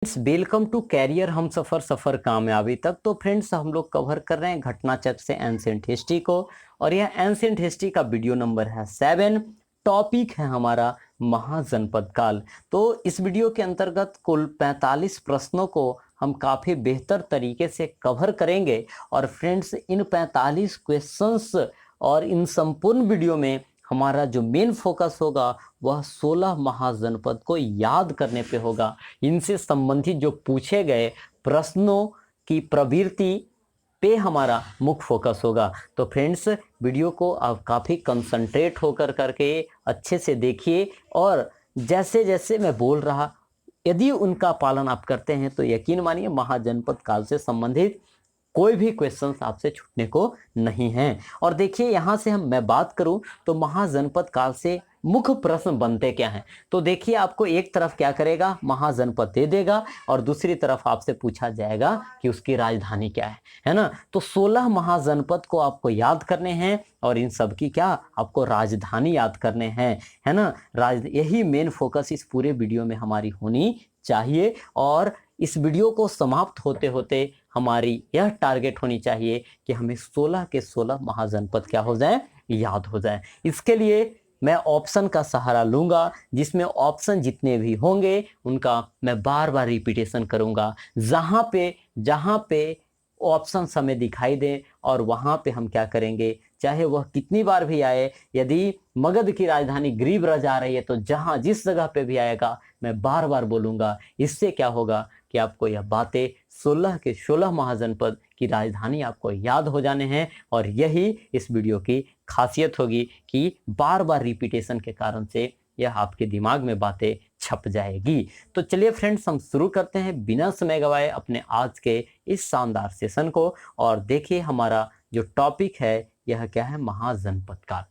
Friends welcome to career हम सफ़र सफ़र कामयाबी तक। तो फ्रेंड्स हम लोग कवर कर रहे हैं घटना चक्र से एंशिएंट हिस्ट्री को, और यह एंशिएंट हिस्ट्री का वीडियो नंबर है 7। टॉपिक है हमारा महाजनपद काल। तो इस वीडियो के अंतर्गत कुल 45 प्रश्नों को हम काफ़ी बेहतर तरीके से कवर करेंगे। और फ्रेंड्स इन 45 क्वेश्चंस और इन संपूर्ण वीडियो में हमारा जो मेन फोकस होगा वह 16 महाजनपद को याद करने पे होगा। इनसे संबंधित जो पूछे गए प्रश्नों की प्रवृत्ति पे हमारा मुख्य फोकस होगा। तो फ्रेंड्स वीडियो को आप काफ़ी कंसंट्रेट होकर करके अच्छे से देखिए, और जैसे जैसे मैं बोल रहा यदि उनका पालन आप करते हैं तो यकीन मानिए महाजनपद काल से संबंधित कोई भी क्वेश्चंस आपसे छूटने को नहीं है। और देखिए यहाँ से मैं बात करूं तो महाजनपद काल से मुख्य प्रश्न बनते क्या हैं। तो देखिए आपको एक तरफ क्या करेगा, महाजनपद दे देगा, और दूसरी तरफ आपसे पूछा जाएगा कि उसकी राजधानी क्या है ना। तो 16 महाजनपद को आपको याद करने हैं, और इन सब की क्या आपको राजधानी याद करने हैं, है ना। यही मेन फोकस इस पूरे वीडियो में हमारी होनी चाहिए। और इस वीडियो को समाप्त होते होते हमारी यह टारगेट होनी चाहिए कि हमें 16 के 16 महाजनपद क्या हो जाए, याद हो जाए। इसके लिए मैं ऑप्शन का सहारा लूंगा, जिसमें ऑप्शन जितने भी होंगे उनका मैं बार बार रिपीटेशन करूंगा। जहां पे ऑप्शन हमें दिखाई दे और वहां पे हम क्या करेंगे, चाहे वह कितनी बार भी आए। यदि मगध की राजधानी गरीबरज आ रही है तो जहां जिस जगह पे भी आएगा मैं बार बार बोलूंगा। इससे क्या होगा कि आपको यह बातें 16 के 16 महाजनपद की राजधानी आपको याद हो जाने हैं। और यही इस वीडियो की खासियत होगी कि बार बार रिपीटेशन के कारण से यह आपके दिमाग में बातें छप जाएगी। तो चलिए फ्रेंड्स हम शुरू करते हैं बिना समय गवाए अपने आज के इस शानदार सेशन को। और देखिए हमारा जो टॉपिक है यह क्या है, महाजनपद काल।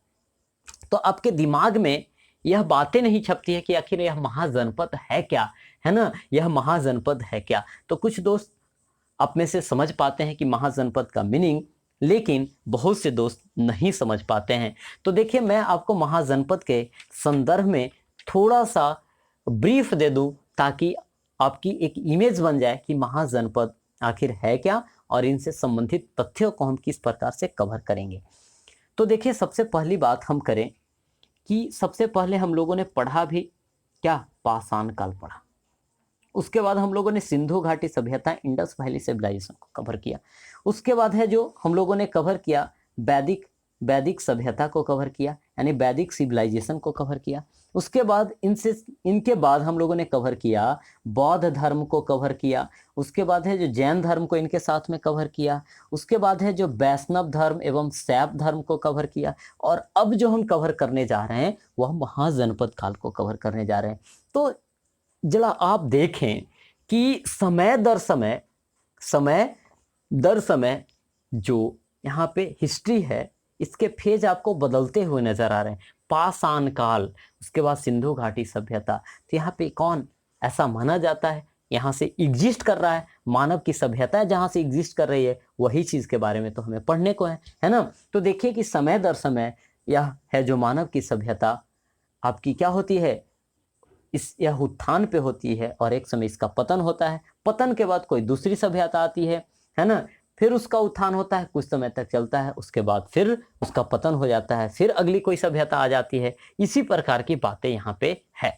तो आपके दिमाग में यह बातें नहीं छपती है कि आखिर यह महाजनपद है क्या, है ना, यह महाजनपद है क्या। तो कुछ दोस्त आप में से समझ पाते हैं कि महाजनपद का मीनिंग, लेकिन बहुत से दोस्त नहीं समझ पाते हैं। तो देखिए मैं आपको महाजनपद के संदर्भ में थोड़ा सा ब्रीफ दे दूं, ताकि आपकी एक इमेज बन जाए कि महाजनपद आखिर है क्या, और इनसे संबंधित तथ्यों को हम किस प्रकार से कवर करेंगे। तो देखिए सबसे पहली बात हम करें कि सबसे पहले हम लोगों ने पढ़ा भी क्या, पाषाण काल पढ़ा। उसके बाद हम लोगों ने सिंधु घाटी सभ्यता, इंडस वैली सिविलाइजेशन को कवर किया। उसके बाद है जो हम लोगों ने कवर किया वैदिक सभ्यता को कवर किया, यानी वैदिक सिविलाइजेशन को कवर किया। उसके बाद इनके बाद हम लोगों ने कवर किया बौद्ध धर्म को कवर किया। उसके बाद है जो जैन धर्म को इनके साथ में कवर किया। उसके बाद है जो वैष्णव धर्म एवं शैव धर्म को कवर किया। और अब जो हम कवर करने जा रहे हैं वह महाजनपद काल को कवर करने जा रहे हैं। तो जरा आप देखें कि समय दर समय जो यहाँ पे हिस्ट्री है इसके फेज आपको बदलते हुए नजर आ रहे हैं। पाषाण काल, उसके बाद सिंधु घाटी सभ्यता। तो यहाँ पे कौन ऐसा माना जाता है यहाँ से एग्जिस्ट कर रहा है, मानव की सभ्यता जहाँ से एग्जिस्ट कर रही है, वही चीज के बारे में तो हमें पढ़ने को है ना। तो देखिए कि समय दर समय यह है जो मानव की सभ्यता आपकी क्या होती है, यह उत्थान पे होती है, और एक समय इसका पतन होता है। पतन के बाद कोई दूसरी सभ्यता आती है ना। फिर उसका उत्थान होता है, कुछ समय तक चलता है, उसके बाद फिर उसका पतन हो जाता है, फिर अगली कोई सभ्यता आ जाती है। इसी प्रकार की बातें यहाँ पे है।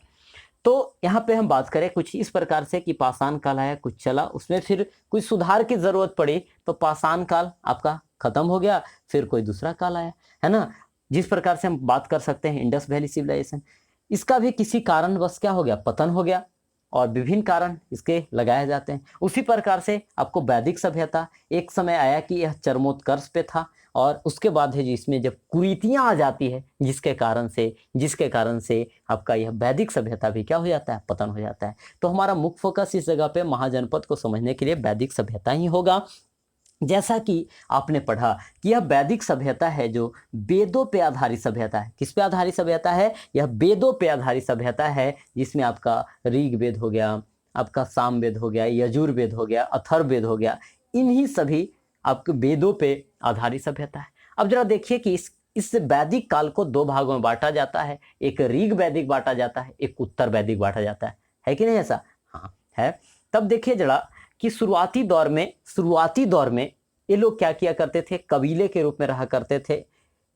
तो यहाँ पे हम बात करें कुछ इस प्रकार से कि पाषाण काल आया, कुछ चला, उसमें फिर कुछ सुधार की जरूरत पड़ी तो पाषाण काल आपका खत्म हो गया, फिर कोई दूसरा काल आया, है ना। जिस प्रकार से हम बात कर सकते हैं इंडस वैली सिविलाइजेशन, इसका भी किसी कारणवश क्या हो गया, पतन हो गया, और विभिन्न कारण इसके लगाए जाते हैं। उसी प्रकार से आपको वैदिक सभ्यता, एक समय आया कि यह चरमोत्कर्ष पे था, और उसके बाद है जिसमें जब कुरीतियां आ जाती है जिसके कारण से आपका यह वैदिक सभ्यता भी क्या हो जाता है, पतन हो जाता है। तो हमारा मुख्य फोकस इस जगह पे महाजनपद को समझने के लिए वैदिक सभ्यता ही होगा। जैसा कि आपने पढ़ा कि यह वैदिक सभ्यता है जो वेदों पे आधारित सभ्यता है। किस पे आधारित सभ्यता है, यह वेदों पे आधारित सभ्यता है, जिसमें आपका ऋग्वेद हो गया, आपका सामवेद हो गया, यजुर्वेद हो गया, अथर्ववेद हो गया, इन्हीं सभी आपके वेदों पे आधारित सभ्यता है। अब जरा देखिए कि इस वैदिक काल को दो भागों में बांटा जाता है, एक ऋग वैदिक बांटा जाता है, एक उत्तर वैदिक बांटा जाता है कि नहीं ऐसा, हाँ है। तब देखिए जरा कि शुरुआती दौर में ये लोग क्या किया करते थे, कबीले के रूप में रहा करते थे।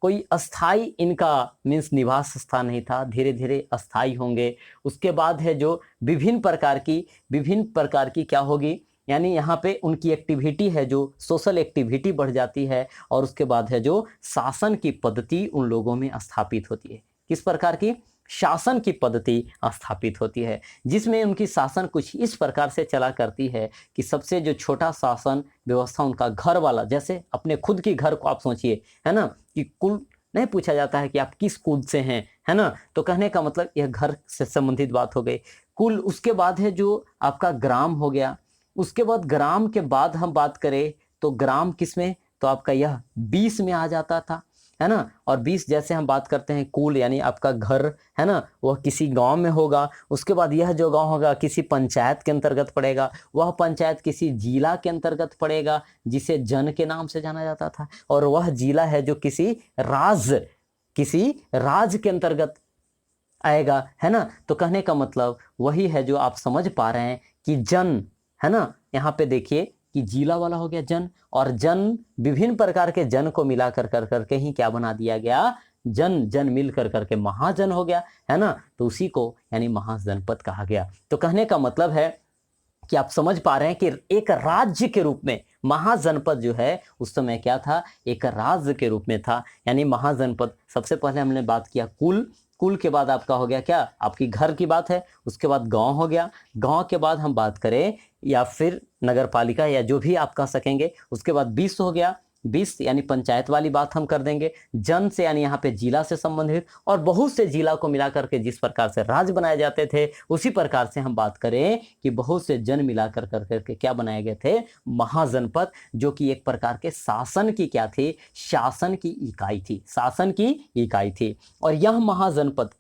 कोई अस्थाई इनका मीन्स निवास स्थान नहीं था, धीरे धीरे अस्थाई होंगे। उसके बाद है जो विभिन्न प्रकार की क्या होगी, यानी यहाँ पे उनकी एक्टिविटी है जो सोशल एक्टिविटी बढ़ जाती है, और उसके बाद है जो शासन की पद्धति उन लोगों में स्थापित होती है। किस प्रकार की शासन की पद्धति स्थापित होती है, जिसमें उनकी शासन कुछ इस प्रकार से चला करती है कि सबसे जो छोटा शासन व्यवस्था उनका घर वाला, जैसे अपने खुद की घर को आप सोचिए, है ना, कि कुल नहीं पूछा जाता है कि आप किस कुल से हैं, है ना, तो कहने का मतलब यह घर से संबंधित बात हो गई। कुल, उसके बाद है जो आपका ग्राम हो गया। उसके बाद ग्राम के बाद हम बात करें तो ग्राम किस में, तो आपका यह 20 में आ जाता था, है ना। और 20 जैसे हम बात करते हैं कुल, यानी आपका घर है ना, वह किसी गांव में होगा। उसके बाद यह जो गांव होगा किसी पंचायत के अंतर्गत पड़ेगा, वह पंचायत किसी जिला के अंतर्गत पड़ेगा जिसे जन के नाम से जाना जाता था, और वह जिला है जो किसी राज के अंतर्गत आएगा, है ना। तो कहने का मतलब वही है जो आप समझ पा रहे हैं कि जन, है ना, यहाँ पे देखिए कि जिला वाला हो गया जन, और जन विभिन्न प्रकार के जन को मिला कर करके ही क्या बना दिया गया, जन मिल कर करके महाजन हो गया, है ना। तो उसी को यानी महाजनपद कहा गया। तो कहने का मतलब है कि आप समझ पा रहे हैं कि एक राज्य के रूप में महाजनपद जो है उस समय क्या था, एक राज्य के रूप में था, यानी महाजनपद। सबसे पहले हमने बात किया कुल के बाद आपका हो गया क्या, आपकी घर की बात है। उसके बाद गांव हो गया, गांव के बाद हम बात करें या फिर नगर पालिका या जो भी आप कह सकेंगे। उसके बाद 20 हो गया, 20 यानी पंचायत वाली बात हम कर देंगे। जन से यानी यहाँ पे जिला से संबंधित, और बहुत से जिला को मिला करके जिस प्रकार से राज्य बनाए जाते थे, उसी प्रकार से हम बात करें कि बहुत से जन मिला कर करके क्या बनाए गए थे, महाजनपद, जो कि एक प्रकार के शासन की क्या थी, शासन की इकाई थी, शासन की इकाई थी। और यह महाजनपद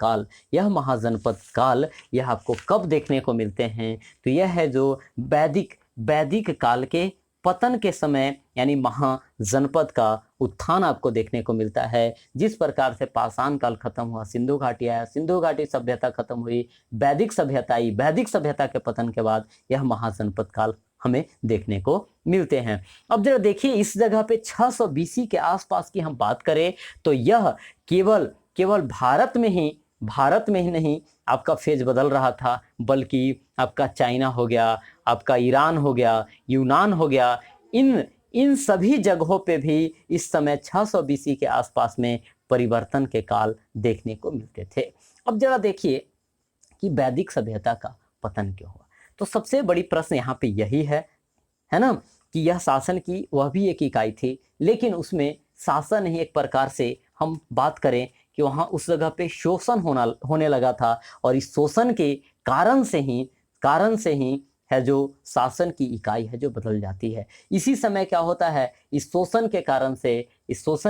काल यह आपको कब देखने को मिलते हैं, तो यह है जो वैदिक काल के पतन के समय, यानी महाजनपद का उत्थान आपको देखने को मिलता है। जिस प्रकार से पाषाण काल खत्म हुआ, सिंधु घाटी आया, सिंधु घाटी सभ्यता खत्म हुई, वैदिक सभ्यता आई, वैदिक सभ्यता के पतन के बाद यह महाजनपद काल हमें देखने को मिलते हैं। अब जरा देखिए इस जगह पे 600 BC के आसपास की हम बात करें तो यह केवल भारत में ही नहीं आपका फेज बदल रहा था, बल्कि आपका चाइना हो गया, आपका ईरान हो गया, यूनान हो गया, इन सभी जगहों पे भी इस समय 600 BC के आसपास में परिवर्तन के काल देखने को मिलते थे। अब जरा देखिए कि वैदिक सभ्यता का पतन क्यों हुआ। तो सबसे बड़ी प्रश्न यहाँ पे यही है ना, कि यह शासन की वह भी एक इकाई थी, लेकिन उसमें शासन ही एक प्रकार से हम बात करें कि वहाँ उस जगह पे शोषण होने लगा था, और इस शोषण के कारण से ही है जो शासन की इकाई है जो बदल जाती है। इसी समय क्या होता है, इस शोषण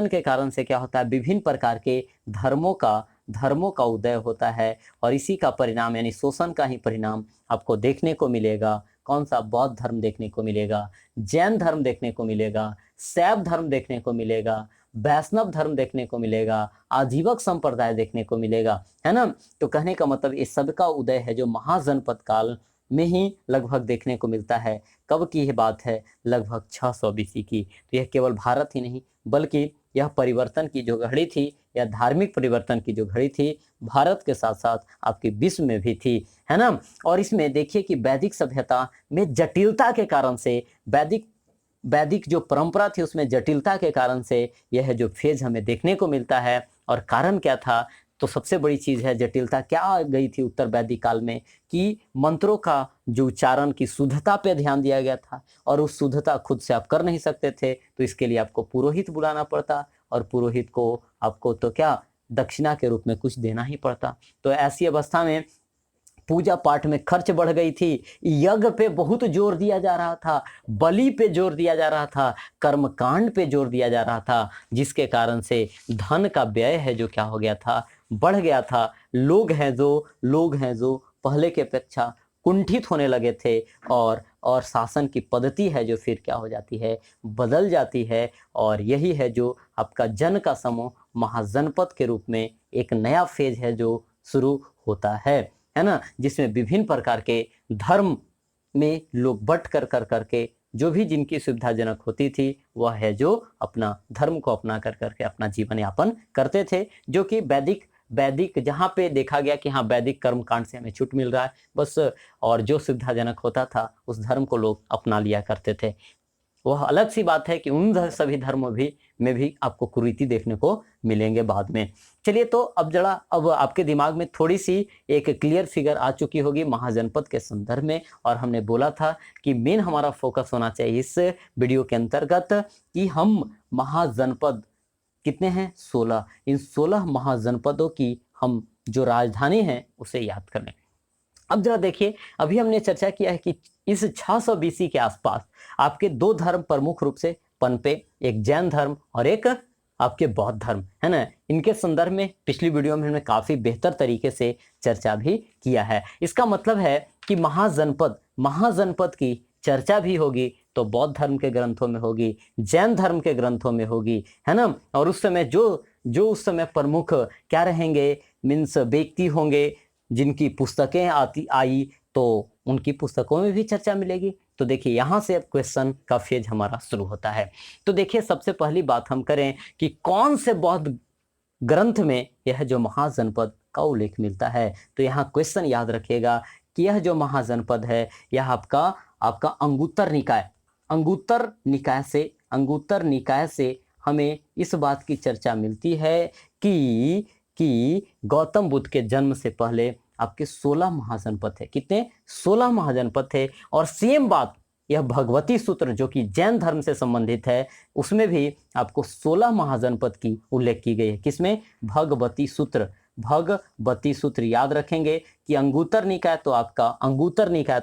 के कारण से क्या होता है, विभिन्न प्रकार के धर्मों का उदय होता है, और इसी का परिणाम यानी शोषण का ही परिणाम आपको देखने को मिलेगा। कौन सा, बौद्ध धर्म देखने को मिलेगा, जैन धर्म देखने को मिलेगा, शैव धर्म देखने को मिलेगा, वैष्णव धर्म देखने को मिलेगा, आजीवक संप्रदाय देखने को मिलेगा, है ना। तो कहने का मतलब इस सब का उदय है जो महाजनपद काल में ही लगभग देखने को मिलता है। कब की यह बात है, लगभग 600 BC की। तो यह केवल भारत ही नहीं बल्कि यह परिवर्तन की जो घड़ी थी, या धार्मिक परिवर्तन की जो घड़ी थी, भारत के साथ साथ आपके विश्व में भी थी, है ना। और इसमें देखिए कि वैदिक सभ्यता में जटिलता के कारण से, वैदिक जो परंपरा थी उसमें जटिलता के कारण से यह जो फेज हमें देखने को मिलता है। और कारण क्या था, तो सबसे बड़ी चीज है जटिलता क्या आ गई थी उत्तर वैदिक काल में, कि मंत्रों का जो उच्चारण की शुद्धता पे ध्यान दिया गया था, और उस शुद्धता खुद से आप कर नहीं सकते थे, तो इसके लिए आपको पुरोहित बुलाना पड़ता, और पुरोहित को आपको तो क्या दक्षिणा के रूप में कुछ देना ही पड़ता। तो ऐसी अवस्था में पूजा पाठ में खर्च बढ़ गई थी, यज्ञ पे बहुत जोर दिया जा रहा था, बलि पे जोर दिया जा रहा था, कर्मकांड पे जोर दिया जा रहा था, जिसके कारण से धन का व्यय है जो क्या हो गया था, बढ़ गया था। लोग हैं जो पहले के अपेक्षा कुंठित होने लगे थे, और शासन की पद्धति है जो फिर क्या हो जाती है, बदल जाती है। और यही है जो आपका जन का समूह महाजनपद के रूप में एक नया फेज है जो शुरू होता है ना, जिसमें विभिन्न प्रकार के धर्म में लोग बट कर करके जो भी जिनकी सुविधाजनक होती थी वह है जो अपना धर्म को अपना कर करके अपना जीवन यापन करते थे, जो कि वैदिक जहाँ पे देखा गया कि हाँ वैदिक कर्म कांड से हमें छूट मिल रहा है बस, और जो सुविधाजनक होता था उस धर्म को लोग अपना लिया करते थे। वह अलग सी बात है कि उन सभी धर्मों में भी आपको कुरीति देखने को मिलेंगे बाद में। चलिए तो अब आपके दिमाग में थोड़ी सी एक क्लियर फिगर आ चुकी होगी महाजनपद के संदर्भ में, और हमने बोला था कि मेन हमारा फोकस होना चाहिए इस वीडियो के अंतर्गत कि हम महाजनपद कितने हैं 16, इन 16 महाजनपदों की हम जो राजधानी है उसे याद कर लें। अब जरा देखिए, अभी हमने चर्चा किया है कि इस 600 बीसी के आसपास आपके दो धर्म प्रमुख रूप से पनपे, एक जैन धर्म और एक आपके बौद्ध धर्म, है ना। इनके संदर्भ में पिछली वीडियो में हमने काफी बेहतर तरीके से चर्चा भी किया है। इसका मतलब है कि महाजनपद की चर्चा भी होगी तो बौद्ध धर्म के ग्रंथों में होगी, जैन धर्म के ग्रंथों में होगी, है ना। और उस समय जो उस समय प्रमुख क्या रहेंगे, मीन्स व्यक्ति होंगे जिनकी पुस्तकें आई तो उनकी पुस्तकों में भी चर्चा मिलेगी। तो देखिए यहाँ से अब क्वेश्चन का फेज हमारा शुरू होता है। तो देखिए सबसे पहली बात हम करें कि कौन से बौद्ध ग्रंथ में यह जो महाजनपद का उल्लेख मिलता है। तो यहाँ क्वेश्चन याद रखिएगा कि यह जो महाजनपद है यह आपका अंगुत्तर निकाय से हमें इस बात की चर्चा मिलती है कि गौतम बुद्ध के जन्म से पहले आपके 16 महाजनपद थे। कितने? 16 महाजनपद थे। और सेम बात यह भगवती सूत्र जो कि जैन धर्म से संबंधित है उसमें भी आपको 16 महाजनपद की उल्लेख की गई है। किसमें? भगवती सूत्र याद रखेंगे कि अंगुत्तर निकाय तो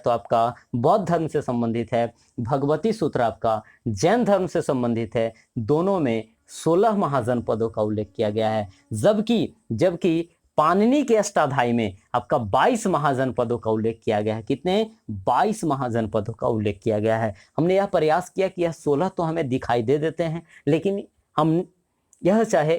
आपका बौद्ध धर्म से संबंधित है, भगवती सूत्र आपका जैन धर्म से संबंधित है। दोनों में 16 महाजनपदों का उल्लेख किया गया है, जबकि पाणिनि के अष्टाध्यायी में आपका 22 महाजनपदों का उल्लेख किया गया है। कितने? 22 महाजनपदों का उल्लेख किया गया है। हमने यह प्रयास किया कि यह 16 तो हमें दिखाई दे देते हैं, लेकिन हम यह चाहे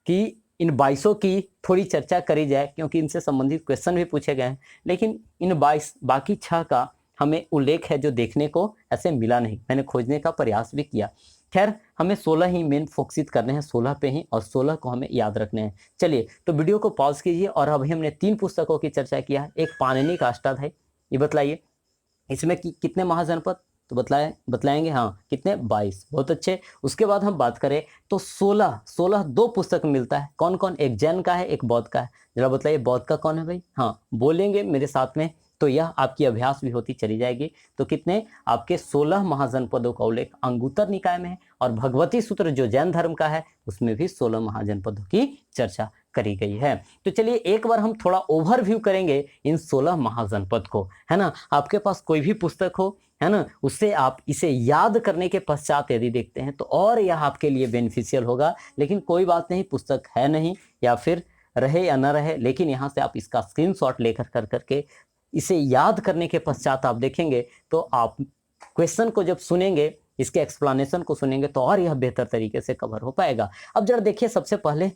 कि इन 22 की थोड़ी चर्चा करी जाए क्योंकि इनसे संबंधित क्वेश्चन भी पूछे गए हैं, लेकिन इन 22 बाकी 6 का हमें उल्लेख है जो देखने को ऐसे मिला नहीं। मैंने खोजने का प्रयास भी किया। खैर हमें 16 ही मेन फोकसित करने हैं, 16 पे ही, और 16 को हमें याद रखने हैं। चलिए तो वीडियो को पॉज कीजिए। और अभी हमने 3 पुस्तकों की चर्चा किया है। एक पाणिनि का अष्टाध्यायी, ये बताइए इसमें कितने महाजनपद, तो बतलाएंगे हाँ कितने? 22। बहुत अच्छे। उसके बाद हम बात करें तो 16 दो पुस्तक में मिलता है। कौन कौन? एक जैन का है, एक बौद्ध का है। जरा बताइए बौद्ध का कौन है भाई? हाँ बोलेंगे मेरे साथ में, तो यह आपकी अभ्यास भी होती चली जाएगी। तो कितने? आपके 16 महाजनपदों का उल्लेख अंगुत्तर निकाय में है, और भगवती सूत्र जो जैन धर्म का है उसमें भी 16 महाजनपदों की चर्चा करी गई है। तो चलिए एक बार हम थोड़ा ओवरव्यू करेंगे इन 16 महाजनपद को, है ना। आपके पास कोई भी पुस्तक हो, है ना, उससे आप इसे याद करने के पश्चात यदि देखते हैं तो और यह आपके लिए बेनिफिशियल होगा। लेकिन कोई बात नहीं, पुस्तक है नहीं या फिर रहे या न रहे, लेकिन यहाँ से आप इसका स्क्रीनशॉट लेकर करके इसे याद करने के पश्चात आप देखेंगे तो आप क्वेश्चन को जब सुनेंगे, इसके एक्सप्लेनेशन को सुनेंगे तो और यह बेहतर तरीके से कवर हो पाएगा। अब जरा देखिए सबसे पहले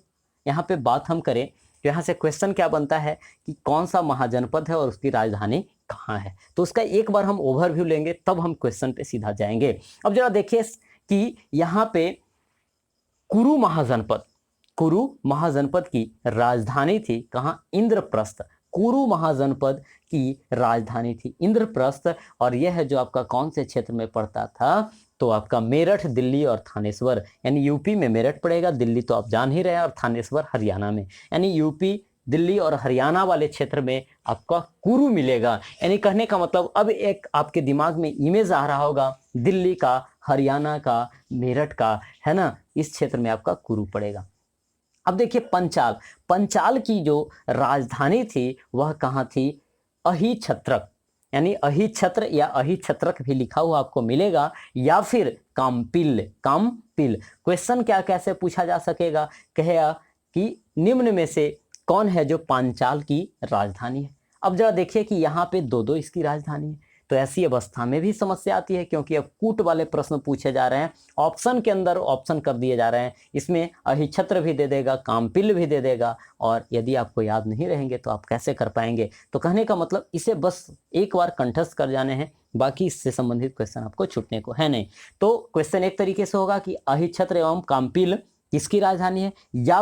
यहाँ पे बात हम करें तो यहाँ से क्वेश्चन क्या बनता है कि कौन सा महाजनपद है और उसकी राजधानी कहाँ है। तो उसका एक बार हम ओवरव्यू लेंगे तब हम क्वेश्चन पे सीधा जाएंगे। अब जरा देखिए कि यहाँ पे कुरु महाजनपद की राजधानी थी कहाँ? इंद्रप्रस्थ। कुरु महाजनपद की राजधानी थी इंद्रप्रस्थ, और यह है जो आपका कौन से क्षेत्र में पड़ता था? तो आपका मेरठ, दिल्ली और थानेश्वर, यानी यूपी में मेरठ पड़ेगा, दिल्ली तो आप जान ही रहे हैं, और थानेश्वर हरियाणा में, यानी यूपी, दिल्ली और हरियाणा वाले क्षेत्र में आपका कुरु मिलेगा। यानी कहने का मतलब अब एक आपके दिमाग में इमेज आ रहा होगा दिल्ली का, हरियाणा का, मेरठ का, है ना, इस क्षेत्र में आपका कुरु पड़ेगा। अब देखिए पंचाल की जो राजधानी थी वह कहाँ थी? अहिछत्रक, यानी अहिछत्र या अहिछत्रक भी लिखा हुआ आपको मिलेगा, या फिर कामपिल। क्वेश्चन क्या कैसे पूछा जा सकेगा? कहेगा कि निम्न में से कौन है जो पांचाल की राजधानी है। अब जरा देखिए कि यहाँ पे दो इसकी राजधानी है, तो ऐसी अवस्था में भी समस्या आती है, क्योंकि अब कूट वाले प्रश्न पूछे जा रहे हैं, ऑप्शन के अंदर ऑप्शन कर दिए जा रहे हैं, इसमें अहिछत्र भी दे देगा, कामपिल भी दे देगा, और यदि आपको याद नहीं रहेंगे तो आप कैसे कर पाएंगे। तो कहने का मतलब इसे बस एक बार कंठस्थ कर जाने हैं, बाकी इससे संबंधित क्वेश्चन आपको छूटने को है नहीं। तो क्वेश्चन एक तरीके से होगा कि अहिछत्र एवं कामपिल किसकी राजधानी है, या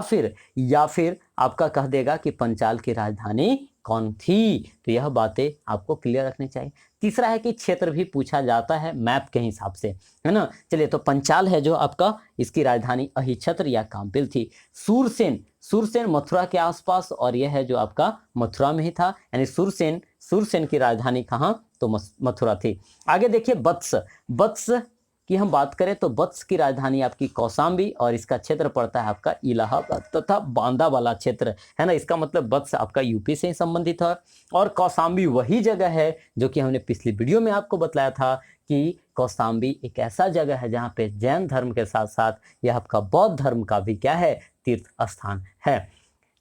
फिर आपका कह देगा कि पंचाल की राजधानी कौन थी। तो यह बातें आपको क्लियर रखनी चाहिए। तीसरा है कि क्षेत्र भी पूछा जाता है मैप के हिसाब से, है ना। चलिए, तो पंचाल है जो आपका, इसकी राजधानी अहिछत्र या कामपिल थी। सूरसेन मथुरा के आसपास, और यह है जो आपका मथुरा में ही था, यानी सूरसेन की राजधानी कहाँ, तो मथुरा थी। आगे देखिए वत्स की हम बात करें तो वत्स की राजधानी आपकी कौशाम्बी, और इसका क्षेत्र पड़ता है आपका इलाहाबाद तथा बांदा वाला क्षेत्र, है ना। इसका मतलब वत्स आपका यूपी से ही संबंधित है, और कौशाम्बी वही जगह है जो कि हमने पिछली वीडियो में आपको बताया था कि कौशाम्बी एक ऐसा जगह है जहाँ पे जैन धर्म के साथ साथ यह आपका बौद्ध धर्म का भी क्या है, तीर्थ स्थान है।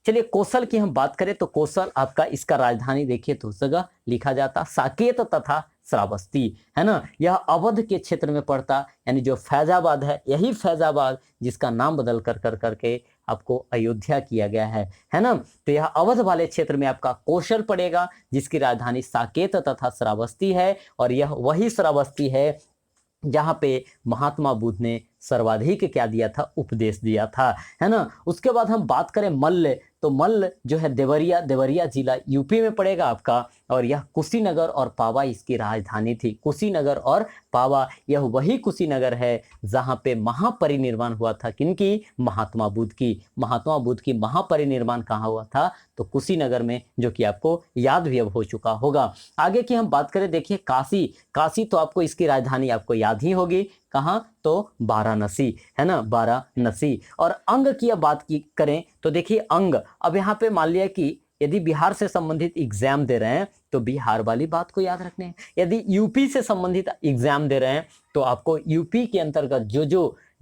चलिए, कौशल की हम बात करें तो कौशल आपका, इसका राजधानी देखिए तो उस जगह लिखा जाता साकेत तथा श्रावस्ती, है ना। यह अवध के क्षेत्र में पड़ता, यानी जो फैजाबाद है, यही फैजाबाद जिसका नाम बदल कर करके आपको अयोध्या किया गया है ना। तो यह अवध वाले क्षेत्र में आपका कौशल पड़ेगा, जिसकी राजधानी साकेत तथा श्रावस्ती है, और यह वही श्रावस्ती है जहाँ पे महात्मा बुद्ध ने सर्वाधिक क्या दिया था, उपदेश दिया था, है ना। उसके बाद हम बात करें मल्ल, तो मल्ल जो है देवरिया जिला यूपी में पड़ेगा आपका, और यह कुशीनगर और पावा इसकी राजधानी थी। कुशीनगर और पावा, यह वही कुशीनगर है जहाँ पे महापरिनिर्वाण हुआ था, किनकी, महात्मा बुद्ध की महापरिनिर्वाण कहाँ हुआ था, तो कुशीनगर में, जो कि आपको याद भी अब हो चुका होगा। आगे की हम बात करें, देखिए काशी तो आपको इसकी राजधानी आपको याद ही होगी, कहाँ, तो वाराणसी, है ना, वाराणसी। और अंग की अब बात की करें तो देखिए अंग, अब यहाँ पे मान लिया कि यदि बिहार से संबंधित एग्जाम दे रहे हैं तो बिहार वाली बात को याद रखने हैं, यदि यूपी से संबंधित एग्जाम दे रहे हैं तो आपको यूपी के अंतर्गत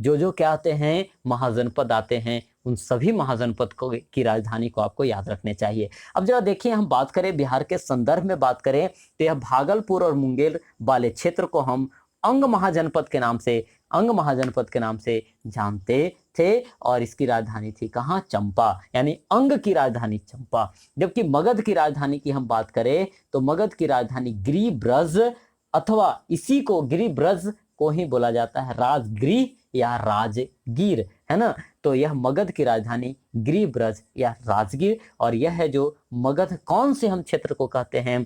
जो क्या आते हैं, महाजनपद आते हैं, उन सभी महाजनपद को की राजधानी को आपको याद रखने चाहिए। अब जरा देखिए, हम बात करें बिहार के संदर्भ में बात करें तो यह भागलपुर और मुंगेर वाले क्षेत्र को हम अंग महाजनपद के नाम से जानते थे, और इसकी राजधानी थी कहाँ, चंपा, यानी अंग की राजधानी चंपा। जबकि मगध की राजधानी की हम बात करें तो मगध की राजधानी गिरिब्रज, अथवा इसी को गिरिब्रज को ही बोला जाता है राजगृह या राजगीर, है ना। तो यह मगध की राजधानी गिरिब्रज या राजगीर, और यह है जो मगध कौन से हम क्षेत्र को कहते हैं।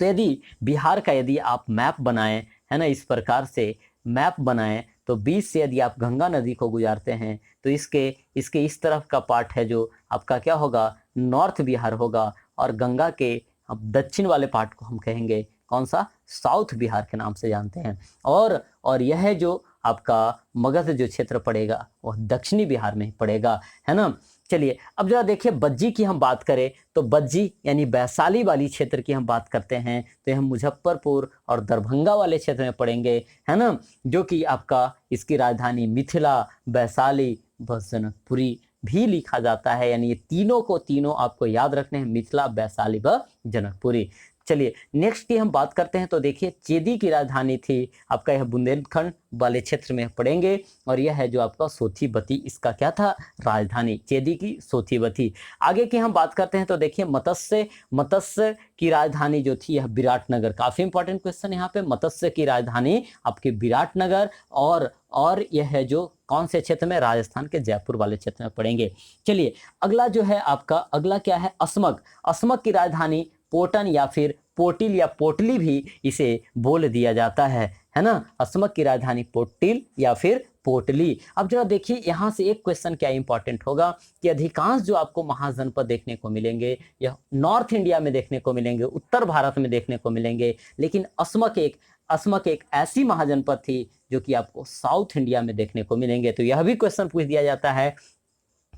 तो यदि बिहार का यदि आप मैप बनाएं, है ना, इस प्रकार से मैप बनाएं, तो बीच से यदि आप गंगा नदी को गुजारते हैं तो इसके इस तरफ का पार्ट है जो आपका क्या होगा, नॉर्थ बिहार होगा, और गंगा के अब दक्षिण वाले पार्ट को हम कहेंगे कौन सा, साउथ बिहार के नाम से जानते हैं। और यह जो आपका मगध जो क्षेत्र पड़ेगा वह दक्षिणी बिहार में पड़ेगा, है ना। चलिए, अब जरा देखिए बज्जी की हम बात करें तो बज्जी यानी वैशाली वाली क्षेत्र की हम बात करते हैं तो यह मुजफ्फरपुर और दरभंगा वाले क्षेत्र में पड़ेंगे, है ना, जो कि आपका इसकी राजधानी मिथिला, वैशाली व जनकपुरी भी लिखा जाता है, यानी ये तीनों आपको याद रखने हैं, मिथिला, वैशाली व जनकपुरी। चलिए, नेक्स्ट की हम बात करते हैं तो देखिए चेदी की राजधानी थी आपका, यह बुंदेलखंड वाले क्षेत्र में पड़ेंगे, और यह है जो आपका सोथीबती, इसका क्या था, राजधानी, चेदी की सोथीबती। आगे की हम बात करते हैं तो देखिए मत्स्य की राजधानी जो थी यह विराटनगर, काफी इंपॉर्टेंट क्वेश्चन यहाँ पे, मत्स्य की राजधानी आपकी विराटनगर, और यह है जो कौन से क्षेत्र में, राजस्थान के जयपुर वाले क्षेत्र में पड़ेंगे। चलिए, अगला जो है आपका, अगला क्या है, अस्मक की राजधानी पोटन या फिर पोटिल या पोटली भी इसे बोल दिया जाता है ना। अस्मक की राजधानी पोटिल या फिर पोटली। अब जरा देखिए, यहाँ से एक क्वेश्चन क्या इंपॉर्टेंट होगा कि अधिकांश जो आपको महाजनपद देखने को मिलेंगे यह नॉर्थ इंडिया में देखने को मिलेंगे, उत्तर भारत में देखने को मिलेंगे, लेकिन अस्मक एक ऐसी महाजनपद थी जो कि आपको साउथ इंडिया में देखने को मिलेंगे। तो यह भी क्वेश्चन पूछ दिया जाता है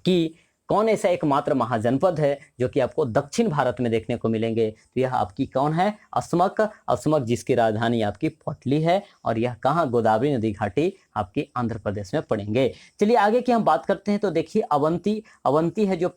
कि कौन ऐसा एकमात्र महाजनपद है जो कि आपको दक्षिण भारत में देखने को मिलेंगे, तो यह आपकी कौन है, अस्मक जिसकी राजधानी आपकी पोटली है, और यह कहाँ, गोदावरी नदी घाटी आपकी आंध्र प्रदेश में पड़ेंगे। चलिए आगे की हम बात करते हैं तो देखिए अवंती है जो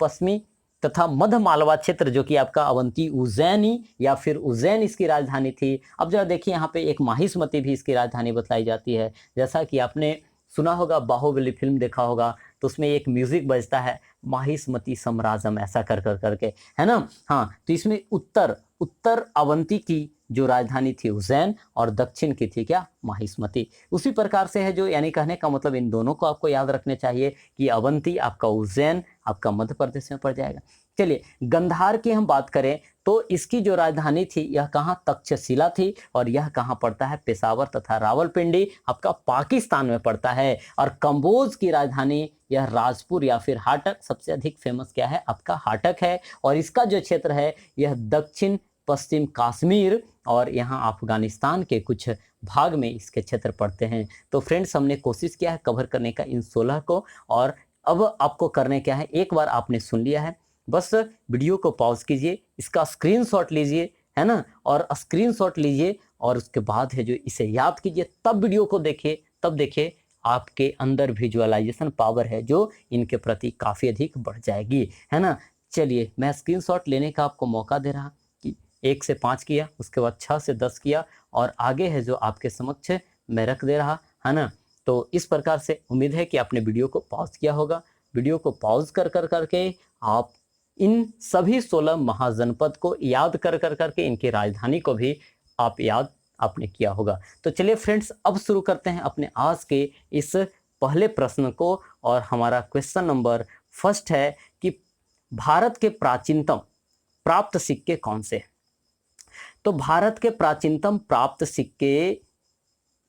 तथा मध्य मालवा क्षेत्र जो कि आपका अवंती उज्जैनी या फिर उज्जैन इसकी राजधानी थी। अब जरा देखिए यहाँ पे एक माहिष्मती भी इसकी राजधानी बताई जाती है। जैसा कि आपने सुना होगा, बाहुबली फिल्म देखा होगा, तो उसमें एक म्यूजिक बजता है, माहिष्मती साम्राज्यम ऐसा कर कर करके, है ना। हाँ, तो इसमें उत्तर उत्तर अवंती की जो राजधानी थी उज्जैन और दक्षिण की थी क्या, माहिष्मती। उसी प्रकार से है जो, यानी कहने का मतलब इन दोनों को आपको याद रखने चाहिए कि अवंती आपका उज्जैन आपका मध्य प्रदेश में पड़ जाएगा। चलिए, गंधार की हम बात करें तो इसकी जो राजधानी थी यह कहाँ, तक्षशिला थी, और यह कहाँ पड़ता है, पेशावर तथा रावलपिंडी आपका पाकिस्तान में पड़ता है। और कंबोज की राजधानी यह राजपुर या फिर हाटक, सबसे अधिक फेमस क्या है आपका, हाटक है। और इसका जो क्षेत्र है यह दक्षिण पश्चिम कश्मीर और यहाँ अफगानिस्तान के कुछ भाग में इसके क्षेत्र पड़ते हैं। तो फ्रेंड्स, हमने कोशिश किया है कवर करने का इन 16 को, और अब आपको करने क्या है, एक बार आपने सुन लिया है, बस वीडियो को पॉज कीजिए, इसका स्क्रीनशॉट लीजिए, है ना, और स्क्रीनशॉट लीजिए, और उसके बाद है जो इसे याद कीजिए, तब वीडियो को देखिए, तब देखिए आपके अंदर विजुअलाइजेशन पावर है जो इनके प्रति काफ़ी अधिक बढ़ जाएगी, है ना। चलिए, मैं स्क्रीनशॉट लेने का आपको मौका दे रहा कि 1 से 5 किया, उसके बाद 6 से 10 किया, और आगे है जो आपके समक्ष मैं रख दे रहा, है ना। तो इस प्रकार से उम्मीद है कि आपने वीडियो को पॉज किया होगा। वीडियो को पॉज कर कर करके आप इन सभी 16 महाजनपद को याद कर कर करके इनकी राजधानी को भी आप याद आपने किया होगा। तो चलिए फ्रेंड्स, अब शुरू करते हैं अपने आज के इस पहले प्रश्न को, और हमारा क्वेश्चन नंबर फर्स्ट है कि भारत के प्राचीनतम प्राप्त सिक्के कौन से हैं। तो भारत के प्राचीनतम प्राप्त सिक्के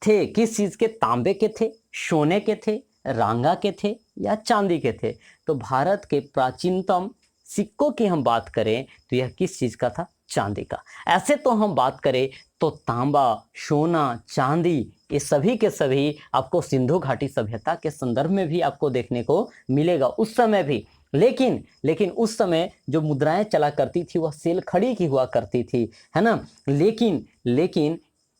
थे किस चीज के, तांबे के थे, सोने के थे, रांगा के थे, या चांदी के थे। तो भारत के प्राचीनतम सिक्कों की हम बात करें तो यह किस चीज का था, चांदी का। ऐसे तो हम बात करें तो तांबा, सोना, चांदी, ये सभी के सभी आपको सिंधु घाटी सभ्यता के संदर्भ में भी आपको देखने को मिलेगा उस समय भी। लेकिन उस समय जो मुद्राएं चला करती थी वह सेल खड़ी की हुआ करती थी, है ना।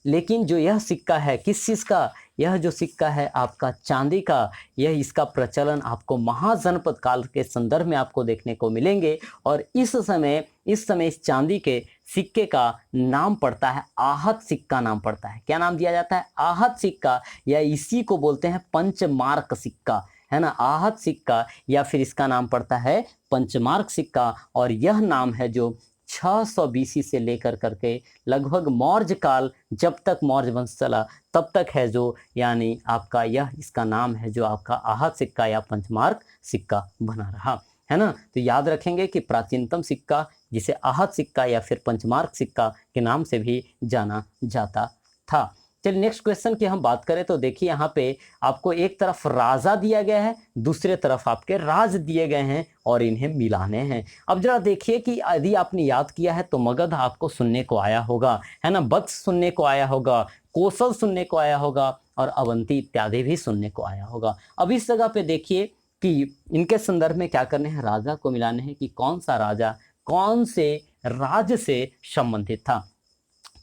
लेकिन जो यह सिक्का है किस चीज़ का, यह जो सिक्का है आपका चांदी का, यह इसका प्रचलन आपको महाजनपद काल के संदर्भ में आपको देखने को मिलेंगे। और इस समय इस चांदी के सिक्के का नाम पड़ता है आहत सिक्का नाम पड़ता है। क्या नाम दिया जाता है, आहत सिक्का, या इसी को बोलते हैं पंचमार्क सिक्का, है ना। आहत सिक्का या फिर इसका नाम पड़ता है पंचमार्क सिक्का। और यह नाम है जो 600 बीसी से लेकर करके लगभग मौर्य काल, जब तक मौर्य वंश चला तब तक है जो, यानी आपका यह इसका नाम है जो आपका आहत सिक्का या पंचमार्क सिक्का बना रहा, है ना। तो याद रखेंगे कि प्राचीनतम सिक्का जिसे आहत सिक्का या फिर पंचमार्क सिक्का के नाम से भी जाना जाता था। चलिए नेक्स्ट क्वेश्चन की हम बात करें तो देखिए यहाँ पे आपको एक तरफ राजा दिया गया है, दूसरे तरफ आपके राज दिए गए हैं और इन्हें मिलाने हैं। अब जरा देखिए कि यदि आपने याद किया है तो मगध आपको सुनने को आया होगा, है ना, वत्स सुनने को आया होगा, कौशल सुनने को आया होगा, और अवंती इत्यादि भी सुनने को आया होगा। अब इस जगह पे देखिए कि इनके संदर्भ में क्या करने हैं, राजा को मिलाने हैं कि कौन सा राजा कौन से राज्य से संबंधित था।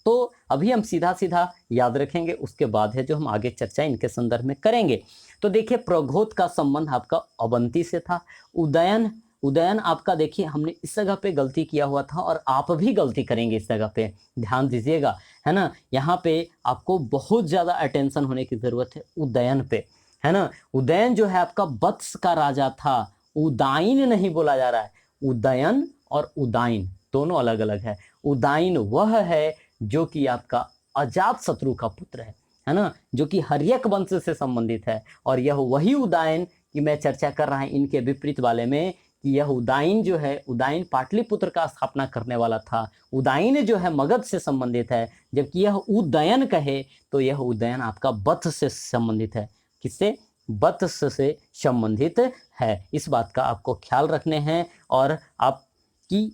तो अभी हम सीधा सीधा याद रखेंगे, उसके बाद है जो हम आगे चर्चा इनके संदर्भ में करेंगे। तो देखिए, प्रघोत का संबंध आपका अवंती से था। उदयन आपका देखिए हमने इस जगह पे गलती किया हुआ था, और आप भी गलती करेंगे इस जगह पे, ध्यान दीजिएगा, है ना। यहाँ पे आपको बहुत ज्यादा अटेंशन होने की जरूरत है उदयन पे, है ना। उदयन जो है आपका वत्स का राजा था, उदाइन नहीं बोला जा रहा है। उदयन और उदाइन दोनों अलग अलग है। उदाइन वह है जो कि आपका अजात शत्रु का पुत्र है ना, जो कि हर्यक वंश से संबंधित है। और यह वही उदाइन की मैं चर्चा कर रहा है इनके विपरीत वाले में, कि यह उदाइन जो है, उदाइन पाटलिपुत्र का स्थापना करने वाला था। उदाइन जो है मगध से संबंधित है, जबकि यह उदयन कहे तो यह उदयन आपका वत्स से संबंधित है। किससे, वत्स से संबंधित है। इस बात का आपको ख्याल रखने हैं, और आपकी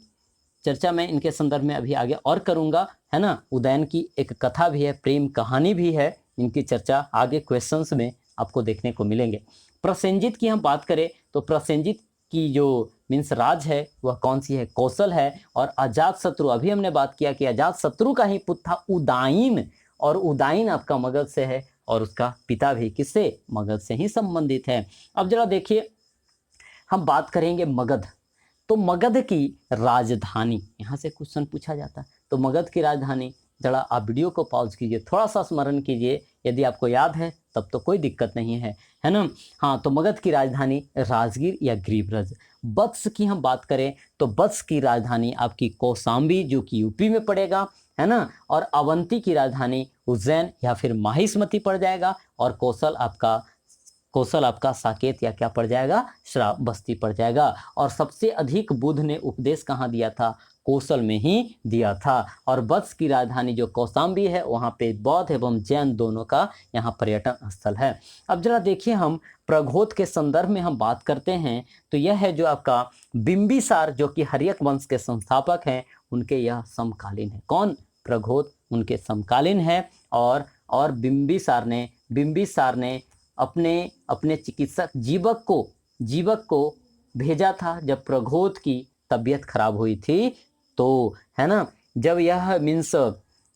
चर्चा मैं इनके संदर्भ में अभी आगे और करूंगा, है ना। उदयन की एक कथा भी है, प्रेम कहानी भी है, इनकी चर्चा आगे क्वेश्चंस में आपको देखने को मिलेंगे। प्रसेनजित की हम बात करें तो प्रसेनजित की जो मीन्स राज है वह कौन सी है, कौशल है। और अजात शत्रु, अभी हमने बात किया कि अजात शत्रु का ही पुत्र था उदाइन, और उदाइन आपका मगध से है, और उसका पिता भी किससे, मगध से ही संबंधित है। अब जरा देखिए, हम बात करेंगे मगध। तो मगध की राजधानी, यहाँ से क्वेश्चन पूछा जाता है। तो मगध की राजधानी, जरा आप वीडियो को पॉज कीजिए, थोड़ा सा स्मरण कीजिए, यदि आपको याद है तब तो कोई दिक्कत नहीं है ना। हाँ, तो मगध की राजधानी राजगीर या ग्रीवरज। वत्स की हम बात करें तो वत्स की राजधानी आपकी कौशाम्बी, जो कि यूपी में पड़ेगा, है ना। और अवंती की राजधानी उज्जैन या फिर माहिष्मती पड़ जाएगा। और कौशल आपका साकेत या क्या पड़ जाएगा, श्रावस्ती पड़ जाएगा। और सबसे अधिक बुद्ध ने उपदेश कहाँ दिया था, कौशल में ही दिया था। और वत्स की राजधानी जो कौशाम्बी है, वहाँ पे बौद्ध एवं जैन दोनों का यहाँ पर्यटन स्थल है। अब जरा देखिए, हम प्रघोत के संदर्भ में हम बात करते हैं तो यह है जो आपका बिंबिसार, जो कि हर्यक वंश के संस्थापक हैं, उनके यह समकालीन है। कौन, प्रघोत उनके समकालीन है। और बिंबिसार ने अपने चिकित्सक जीवक को भेजा था जब प्रघोत की तबीयत खराब हुई थी, तो है ना। जब यह मीन्स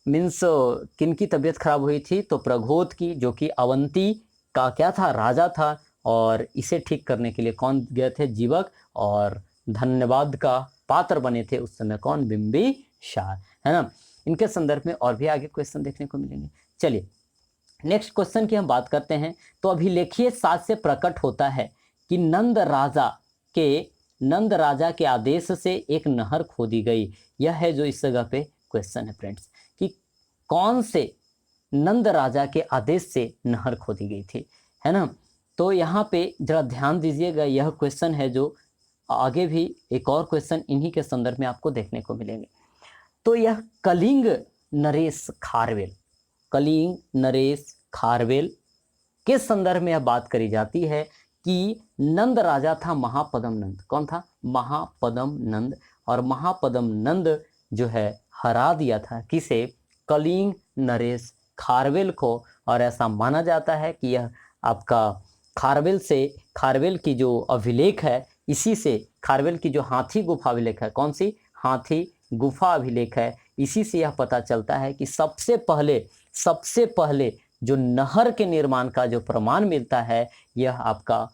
किन की तबीयत खराब हुई थी, तो प्रघोत की, जो कि अवंती का क्या था, राजा था। और इसे ठीक करने के लिए कौन गए थे, जीवक। और धन्यवाद का पात्र बने थे उस समय कौन, बिंबिसार, है ना। इनके संदर्भ में और भी आगे क्वेश्चन देखने को मिलेंगे। चलिए नेक्स्ट क्वेश्चन की हम बात करते हैं। तो अभिलेखीय साक्ष्य से प्रकट होता है कि नंद राजा के आदेश से एक नहर खोदी गई। यह है जो इस जगह पे क्वेश्चन है फ्रेंड्स, कि कौन से नंद राजा के आदेश से नहर खोदी गई थी, है ना। तो यहाँ पे जरा ध्यान दीजिएगा, यह क्वेश्चन है जो आगे भी एक और क्वेश्चन इन्हीं के संदर्भ में आपको देखने को मिलेंगे। तो यह कलिंग नरेश खारवेल के संदर्भ में यह बात करी जाती है कि नंद राजा था महापदम नंद। कौन था, महापदम नंद। और महापदम नंद जो है हरा दिया था किसे, कलिंग नरेश खारवेल को। और ऐसा माना जाता है कि यह आपका खारवेल की जो अभिलेख है, इसी से खारवेल की जो हाथी गुफा अभिलेख है, कौन सी, हाथी गुफा अभिलेख है, इसी से यह पता चलता है कि सबसे पहले जो नहर के निर्माण का जो प्रमाण मिलता है, यह आपका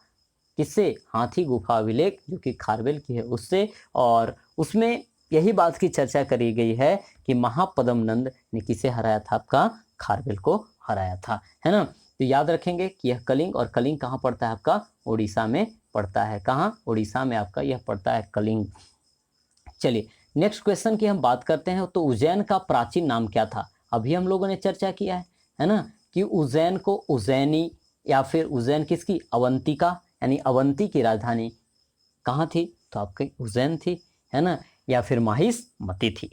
किससे, हाथी गुफा अभिलेख, जो कि खारवेल की है, उससे। और उसमें यही बात की चर्चा करी गई है कि महापदम नंद ने किसे हराया था, आपका खारवेल को हराया था, है ना। तो याद रखेंगे कि यह कलिंग, और कलिंग कहाँ पड़ता है, आपका उड़ीसा में पड़ता है। कहाँ, उड़ीसा में आपका यह पड़ता है कलिंग। चलिए नेक्स्ट क्वेश्चन की हम बात करते हैं। तो उज्जैन का प्राचीन नाम क्या था, अभी हम लोगों ने चर्चा किया है ना, कि उज्जैन को उज्जैनी, या फिर उज्जैन किसकी, अवंतिका, यानी अवंती की राजधानी कहाँ थी, तो आपकी उज्जैन थी, है ना, या फिर माहिष्मती थी।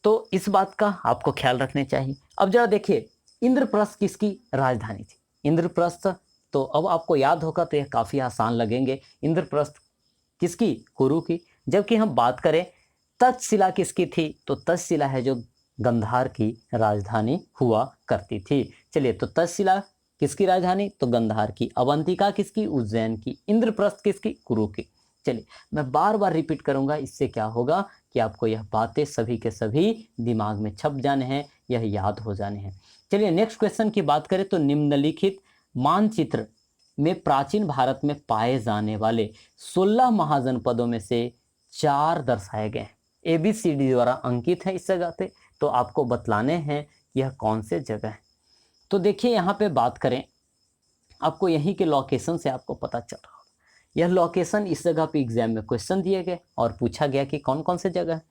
तो इस बात का आपको ख्याल रखने चाहिए। अब जरा देखिए, इंद्रप्रस्थ किसकी राजधानी थी, इंद्रप्रस्थ, तो अब आपको याद होगा तो यह काफ़ी आसान लगेंगे। इंद्रप्रस्थ किसकी, कुरु की। जबकि हम बात करें तक्षशिला किसकी थी, तो तक्षशिला है जो गंधार की राजधानी हुआ करती थी। चलिए, तो तक्षशिला किसकी राजधानी, तो गंधार की। अवंतिका किसकी, उज्जैन की। इंद्रप्रस्थ किसकी, कुरु की। चलिए, मैं बार बार रिपीट करूंगा, इससे क्या होगा कि आपको यह बातें सभी के सभी दिमाग में छप जाने हैं, यह याद हो जाने हैं। चलिए नेक्स्ट क्वेश्चन की बात करें। तो निम्नलिखित मानचित्र में प्राचीन भारत में पाए जाने वाले 16 महाजनपदों में से 4 दर्शाए गए हैं। ABCD द्वारा अंकित है इस जगह पे, तो आपको बतलाने हैं यह कौन से जगह है। तो देखिए यहाँ पे बात करें, आपको यहीं के लोकेशन से आपको पता चल रहा होगा। यह लोकेशन इस जगह पे एग्जाम में क्वेश्चन दिए गए और पूछा गया कि कौन कौन से जगह है।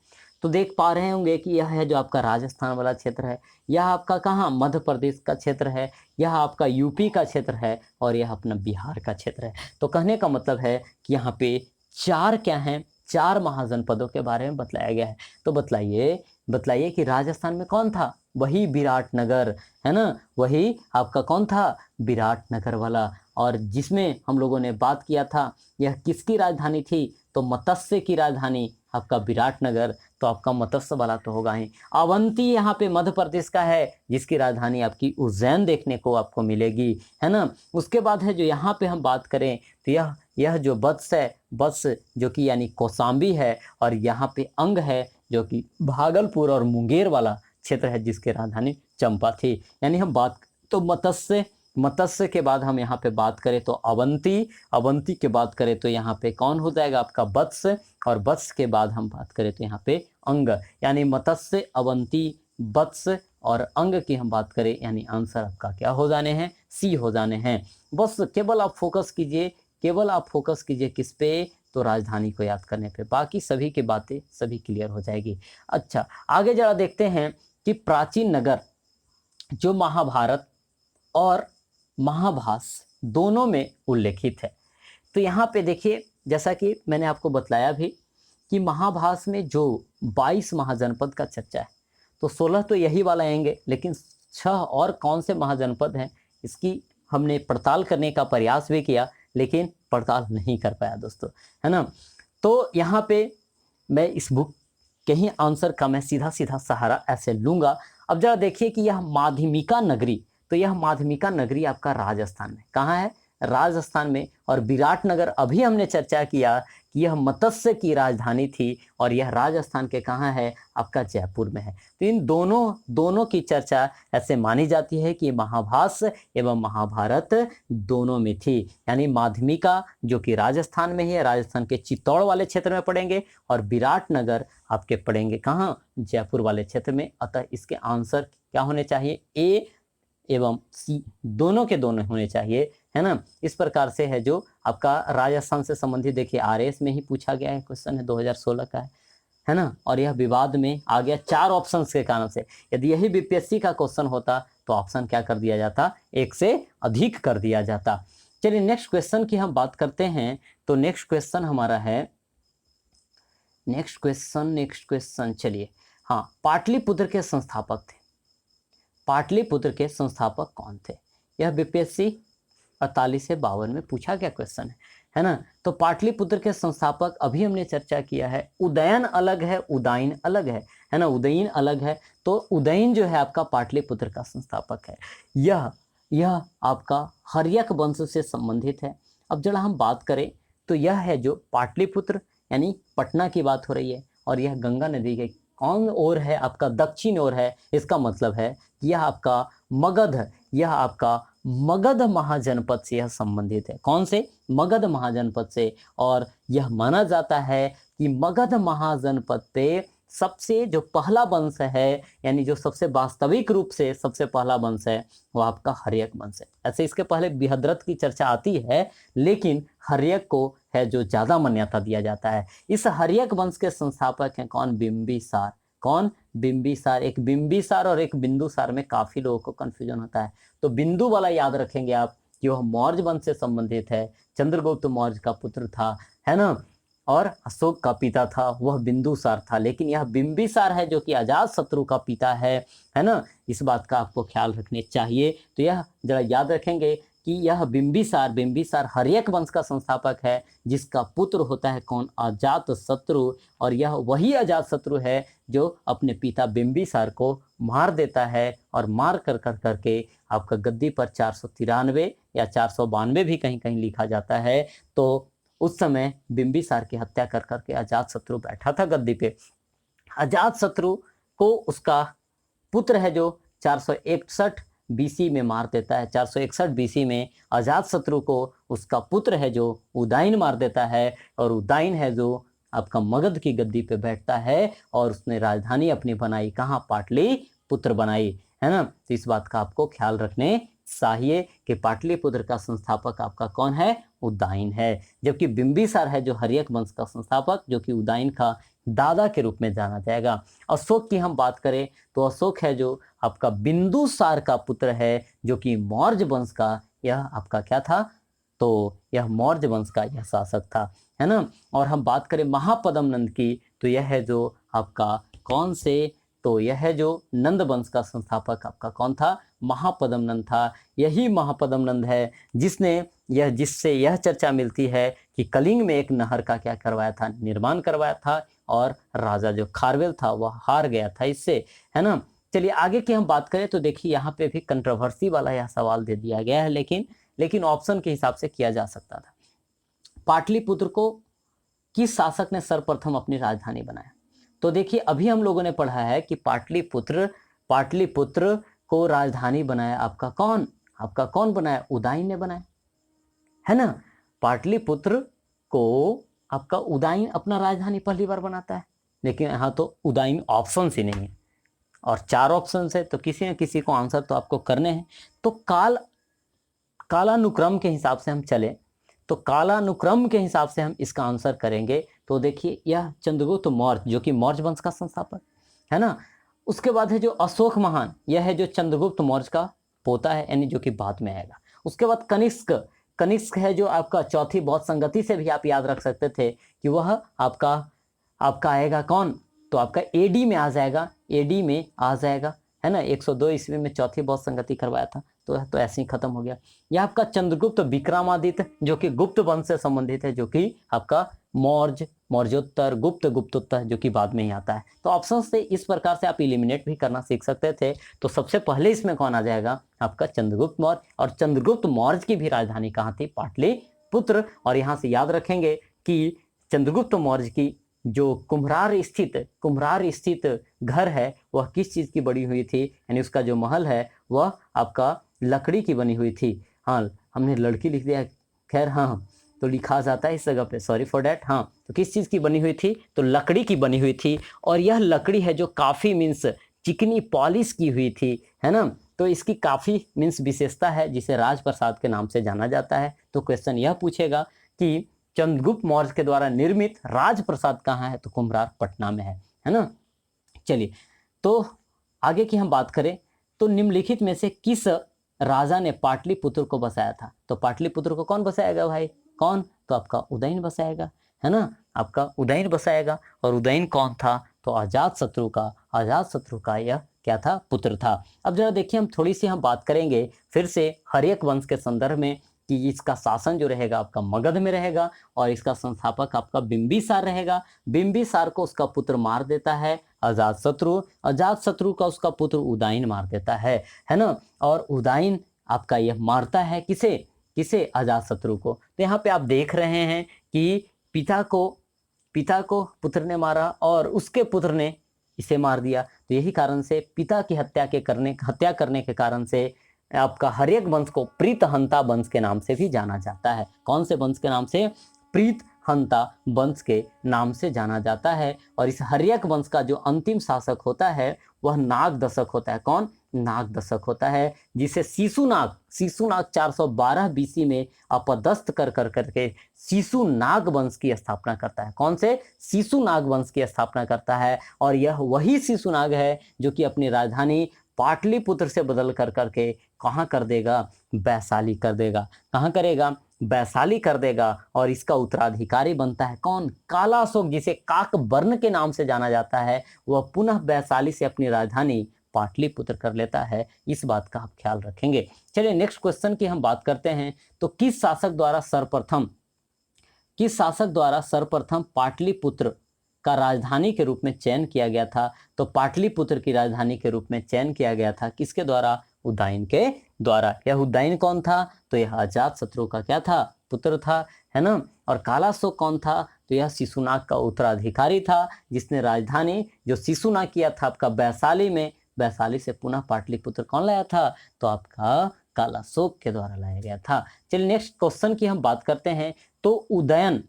तो देख पा रहे होंगे कि यह है जो आपका राजस्थान वाला क्षेत्र है, यह आपका कहाँ, मध्य प्रदेश का क्षेत्र है, यह आपका यूपी का क्षेत्र है, और यह अपना बिहार का क्षेत्र है। तो कहने का मतलब है कि यहाँ पे 4 क्या हैं, 4 महाजनपदों के बारे में बतलाया गया है। तो बतलाइए कि राजस्थान में कौन था, वही विराटनगर, है ना, वही आपका कौन था, विराटनगर वाला। और जिसमें हम लोगों ने बात किया था, यह किसकी राजधानी थी, तो मत्स्य की राजधानी आपका विराटनगर, तो आपका मत्स्य वाला तो होगा ही। अवंती यहाँ पे मध्य प्रदेश का है, जिसकी राजधानी आपकी उज्जैन देखने को आपको मिलेगी, है ना। उसके बाद है जो यहाँ पे हम बात करें, तो यह जो वत्स है, वत्स जो कि यानी कौशाम्बी है, और यहाँ पे अंग है जो कि भागलपुर और मुंगेर वाला क्षेत्र है, जिसकी राजधानी चंपा थी। यानी हम बात, तो मत्स्य के बाद हम यहाँ पे बात करें तो अवंती, अवंती के बाद करें तो यहाँ पे कौन हो जाएगा आपका वत्स, और वत्स के बाद हम बात करें तो यहाँ पे अंग, यानी मत्स्य, अवंती, वत्स और अंग की हम बात करें, यानी आंसर आपका क्या हो जाने हैं, सी हो जाने हैं। बस केवल आप फोकस कीजिए, केवल आप फोकस कीजिए किस पे, तो राजधानी को याद करने पे, बाकी सभी की बातें सभी क्लियर हो जाएगी। अच्छा, आगे जरा देखते हैं कि प्राचीन नगर जो महाभारत और महाभास दोनों में उल्लेखित है। तो यहाँ पे देखिए, जैसा कि मैंने आपको बतलाया भी कि महाभास में जो 22 महाजनपद का चर्चा है, तो 16 तो यही वाला आएंगे, लेकिन 6 और कौन से महाजनपद हैं इसकी हमने पड़ताल करने का प्रयास भी किया, लेकिन पड़ताल नहीं कर पाया दोस्तों, है ना। तो यहाँ पे मैं इस बुक के ही आंसर का मैं सीधा सीधा सहारा ऐसे लूँगा। अब जरा देखिए कि यह माध्यमिका नगरी, तो यह माध्यमिका नगरी आपका राजस्थान में कहाँ है, राजस्थान में। और विराटनगर अभी हमने चर्चा किया कि यह मत्स्य की राजधानी थी, और यह राजस्थान के कहाँ है, आपका जयपुर में है। तो इन दोनों की चर्चा ऐसे मानी जाती है कि महाभास एवं महाभारत दोनों में थी, यानी माध्यमिका जो कि राजस्थान में है, राजस्थान के चित्तौड़ वाले क्षेत्र में पड़ेंगे, और विराटनगर आपके पड़ेंगे कहाँ, जयपुर वाले क्षेत्र में। अतः इसके आंसर क्या होने चाहिए, ए एवं सी दोनों के दोनों होने चाहिए, है ना। इस प्रकार से है जो आपका राजस्थान से संबंधित, देखिए आरएस में ही पूछा गया है, क्वेश्चन है 2016 का है ना। और यह विवाद में आ गया 4 ऑप्शन के कारण से। यदि यही बीपीएससी का क्वेश्चन होता तो ऑप्शन क्या कर दिया जाता, 1 से अधिक कर दिया जाता। चलिए नेक्स्ट क्वेश्चन की हम बात करते हैं। तो नेक्स्ट क्वेश्चन हमारा है, नेक्स्ट क्वेश्चन चलिए, हाँ, पाटलिपुत्र के संस्थापक थे, पाटलिपुत्र के संस्थापक कौन थे, यह बीपीएससी 48 से 52 में पूछा गया क्वेश्चन है ना। तो पाटलिपुत्र के संस्थापक अभी हमने चर्चा किया है, उदयन अलग है, उदायन अलग है ना, उदयन अलग है। तो उदयन जो है आपका पाटलिपुत्र का संस्थापक है, यह आपका हर्यक वंश से संबंधित है। अब जरा हम बात करें तो यह है जो पाटलिपुत्र यानी पटना की बात हो रही है, और यह गंगा नदी के कौन ओर है, आपका दक्षिण ओर है। इसका मतलब है यह आपका मगध, यह आपका मगध महाजनपद से यह संबंधित है। कौन से, मगध महाजनपद से। और यह माना जाता है कि मगध महाजनपद पे सबसे जो पहला वंश है, यानी जो सबसे वास्तविक रूप से सबसे पहला वंश है, वो आपका हर्यक वंश है। ऐसे इसके पहले बृहद्रथ की चर्चा आती है, लेकिन हर्यक को है जो ज्यादा मान्यता दिया जाता है। इस हर्यक वंश के संस्थापक हैं कौन, बिंबिसार। कौन, बिंबिसार। एक बिंबिसार और एक बिंदुसार में काफी लोगों को कंफ्यूजन होता है, तो बिंदु वाला याद रखेंगे आप कि वह मौर्य वंश से संबंधित है, चंद्रगुप्त मौर्य का पुत्र था, है ना, और अशोक का पिता था, वह बिंदुसार था। लेकिन यह बिंबिसार है जो कि अजात शत्रु का पिता है ना। इस बात का आपको ख्याल रखने चाहिए। तो यह जरा याद रखेंगे कि यह बिंबिसार हर्यक वंश का संस्थापक है, जिसका पुत्र होता है कौन, अजात शत्रु। और यह वही अजात शत्रु है जो अपने पिता बिंबिसार को मार देता है, और मार कर करके आपका गद्दी पर 493 या 492 भी कहीं कहीं लिखा जाता है। तो उस समय बिंबिसार की हत्या कर करके अजात शत्रु बैठा था गद्दी पे। अजात शत्रु को उसका पुत्र है जो 461 बीसी में मार देता है। 461 बीसी में अजात शत्रु को उसका पुत्र है जो उदयन मार देता है, और उदयन है जो आपका मगध की गद्दी पे बैठता है, और उसने राजधानी अपनी बनाई कहाँ, पाटलिपुत्र बनाई, है ना। तो इस बात का आपको ख्याल रखने चाहिए कि पाटलिपुत्र का संस्थापक आपका कौन है, उदयन है। जबकि बिंबिसार है जो हर्यक वंश का संस्थापक, जो कि उदयन का दादा के रूप में जाना जाएगा। अशोक की हम बात करें तो अशोक है जो आपका बिंदुसार का पुत्र है, जो कि मौर्य वंश का यह आपका क्या था, तो यह मौर्य वंश का यह शासक था, है ना। और हम बात करें महापद्म नंद की, तो यह है जो आपका कौन से, तो यह है जो नंद वंश का संस्थापक आपका कौन था, महापद्म नंद था। यही महापद्म नंद है जिससे यह चर्चा मिलती है कि कलिंग में एक नहर का क्या करवाया था, निर्माण करवाया था, और राजा जो खारवेल था वह हार गया था इससे, है ना। चलिए आगे की हम बात करें तो देखिए यहाँ पे भी कंट्रोवर्सी वाला यह सवाल दे दिया गया है, लेकिन ऑप्शन के हिसाब से किया जा सकता था। पाटलिपुत्र को किस शासक ने सर्वप्रथम अपनी राजधानी बनाया, तो देखिए अभी हम लोगों ने पढ़ा है कि पाटलिपुत्र को राजधानी बनाया आपका कौन, आपका कौन बनाया? उदयन ने बनाया, है ना। पाटलिपुत्र को आपका उदयन अपना राजधानी पहली बार बनाता है, लेकिन यहाँ तो उदयन ऑप्शन ही नहीं है और 4 ऑप्शन है, तो किसी न किसी को आंसर तो आपको करने हैं। तो कालानुक्रम के हिसाब से हम चले, तो कालानुक्रम के हिसाब से हम इसका आंसर करेंगे। तो देखिए यह चंद्रगुप्त मौर्य जो कि मौर्य वंश का संस्थापक है ना। उसके बाद है जो अशोक महान, यह है जो चंद्रगुप्त मौर्य का पोता है, यानी जो कि बाद में आएगा। उसके बाद कनिष्क, कनिष्क है जो आपका चौथी बौद्ध संगति से भी आप याद रख सकते थे कि वह आपका आएगा कौन? तो आपका एडी में आ जाएगा, एडी में आ जाएगा, है ना। 102 ईस्वी में चौथी बौद्ध संगति करवाया था, तो ऐसे ही खत्म हो गया। यह आपका चंद्रगुप्त विक्रमादित्य जो कि गुप्त वंश से संबंधित है, जो कि आपका मौर्य, मौर्योत्तर, गुप्त, गुप्तोत्तर जो कि बाद में ही आता है। तो ऑप्शन से इस प्रकार से आप एलिमिनेट भी करना सीख सकते थे। तो सबसे पहले इसमें कौन आ जाएगा? आपका चंद्रगुप्त मौर्य। और चंद्रगुप्त मौर्य की भी राजधानी कहाँ थी? पाटलिपुत्र। और यहाँ से याद रखेंगे कि चंद्रगुप्त मौर्य की जो कुम्हरार स्थित घर है वह किस चीज की बनी हुई थी, यानी उसका जो महल है वह आपका लकड़ी की बनी हुई थी। हाँ, हमने लड़की लिख दिया, खैर हाँ, तो लिखा जाता है इस जगह पे, सॉरी फॉर डैट। हाँ, तो किस चीज की बनी हुई थी? तो लकड़ी की बनी हुई थी। और यह लकड़ी है जो काफी मीन्स चिकनी पॉलिश की हुई थी, है ना। तो इसकी काफी मीन्स विशेषता है जिसे राजप्रसाद के नाम से जाना जाता है। तो क्वेश्चन यह पूछेगा कि चंद्रगुप्त मौर्य के द्वारा निर्मित राजप्रसाद कहाँ है? तो कुम्हरार पटना में है ना। चलिए, तो आगे की हम बात करें तो निम्नलिखित में से किस राजा ने पाटलिपुत्र को बसाया था? तो पाटलिपुत्र को कौन बसाएगा भाई? कौन? तो आपका उदयन बसाएगा, है ना। आपका उदयन बसाएगा। और उदयन कौन था? तो अजातशत्रु का यह क्या था? पुत्र था। अब जरा देखिए, हम थोड़ी सी हम बात करेंगे फिर से हर्यक वंश के संदर्भ में कि इसका शासन जो रहेगा आपका मगध में रहेगा और इसका संस्थापक आपका बिंबिसार रहेगा। बिंबिसार को उसका पुत्र मार देता है अजातशत्रु का उसका पुत्र उदयन मार देता है ना। और उदयन आपका यह मारता है किसे? अजातशत्रु को। तो यहाँ पे आप देख रहे हैं कि पिता को पुत्र ने मारा और उसके पुत्र ने इसे मार दिया। तो यही कारण से पिता की हत्या करने के कारण से आपका हर्यक वंश को प्रीतहंता वंश के नाम से भी जाना जाता है। कौन से वंश के नाम से? प्रीतहंता वंश के नाम से जाना जाता है। और इस हर्यक वंश का जो अंतिम शासक होता है वह नागदशक होता है। कौन? नागदशक होता है, जिसे शिशुनाग 412 बीसी में अपदस्थ कर करके शिशुनाग वंश की स्थापना करता है। कौन से? शिशुनाग वंश की स्थापना करता है। और यह वही शिशुनाग है जो कि अपनी राजधानी पाटलिपुत्र से बदल करके कहाँ कर देगा? वैशाली कर देगा। कहाँ करेगा? वैशाली कर देगा। और इसका उत्तराधिकारी बनता है कौन? काला अशोक, जिसे काकवर्ण के नाम से जाना जाता है। वह पुनः वैशाली से अपनी राजधानी पाटलिपुत्र कर लेता है। इस बात का आप ख्याल रखेंगे। चलिए नेक्स्ट क्वेश्चन की हम बात करते हैं। तो किस शासक द्वारा सर्वप्रथम पाटलिपुत्र का राजधानी के रूप में चयन किया गया था? तो पाटलिपुत्र की राजधानी के रूप में चयन किया गया था किसके द्वारा? उदयन के द्वारा। यह उदयन कौन था? तो यह अजातशत्रु का क्या था? पुत्र था, है ना। और काला अशोक कौन था? तो यह शिशुनाग का उत्तराधिकारी था, जिसने राजधानी जो शिशुनाग किया था आपका वैशाली से पुनः पाटलिपुत्र कौन लाया था? तो आपका काला अशोक के द्वारा लाया गया था। चलिए नेक्स्ट क्वेश्चन की हम बात करते हैं। तो उदयन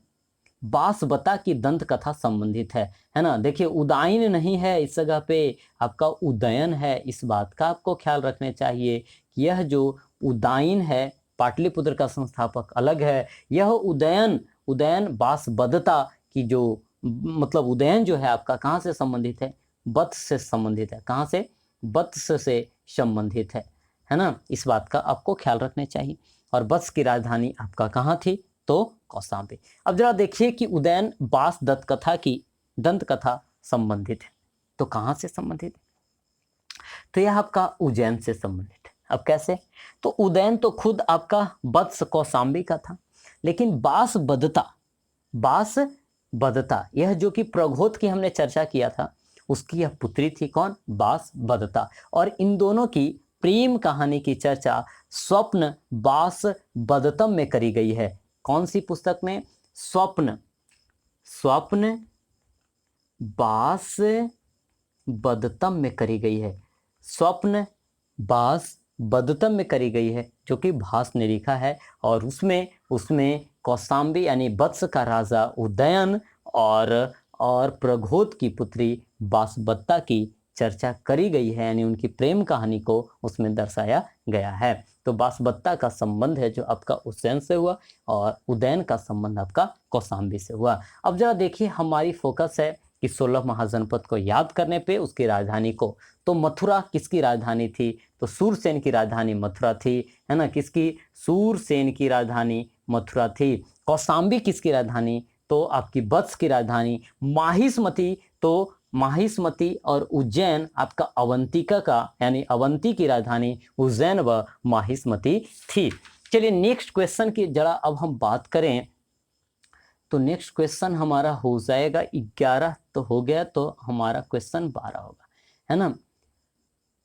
बांसबता की दंत कथा संबंधित है ना। देखिए उदयन नहीं है इस जगह पे, आपका उदयन है। इस बात का आपको ख्याल रखने चाहिए कि यह जो उदयन है पाटलिपुत्र का संस्थापक अलग है। यह उदयन बांसबदता की जो मतलब उदयन जो है आपका कहाँ से संबंधित है? वत्स से संबंधित है। कहाँ से? वत्स से संबंधित है ना। इस बात का आपको ख्याल रखने चाहिए। और वत्स की राजधानी आपका कहाँ थी? तो कौशाम्बी। अब जरा देखिए कि उदयन बांस दंत कथा संबंधित है। तो कहाँ से संबंधित है? तो यह आपका उज्जैन से संबंधित है। अब कैसे? तो उदयन तो खुद आपका वत्स कौशाम्बी का था, लेकिन बांसबदता यह जो कि प्रघोत की हमने चर्चा किया था उसकी यह पुत्री थी। कौन? बांसबदता। और इन दोनों की प्रेम कहानी की चर्चा स्वप्न बांसबदतम में करी गई है। कौन सी पुस्तक में? स्वप्न बांसबदतम में करी गई है। स्वप्न बांसबदतम बदतम में करी गई है, जो कि भास ने लिखा है। और उसमें उसमें कौशाम्बी यानी वत्स का राजा उदयन और प्रघोत की पुत्री बासबत्ता की चर्चा करी गई है, यानी उनकी प्रेम कहानी को उसमें दर्शाया गया है। तो बासबत्ता का संबंध है जो आपका उज्जैन से हुआ, और उदयन का संबंध आपका कौशाम्बी से हुआ। अब जरा देखिए, हमारी फोकस है कि 16 महाजनपद को याद करने पे उसकी राजधानी को। तो मथुरा किसकी राजधानी थी? तो सूरसेन की राजधानी मथुरा थी, है ना। किसकी? सूरसेन की राजधानी मथुरा थी। कौशाम्बी किसकी राजधानी? तो आपकी वत्स की राजधानी। माहिष्मती, तो माहिष्मती और उज्जैन आपका अवंतिका का, यानी अवंती की राजधानी उज्जैन व माहिष्मती थी। चलिए नेक्स्ट क्वेश्चन की जरा अब हम बात करें, तो नेक्स्ट क्वेश्चन हमारा हो जाएगा 11 तो हो गया, तो हमारा क्वेश्चन 12 होगा, है ना।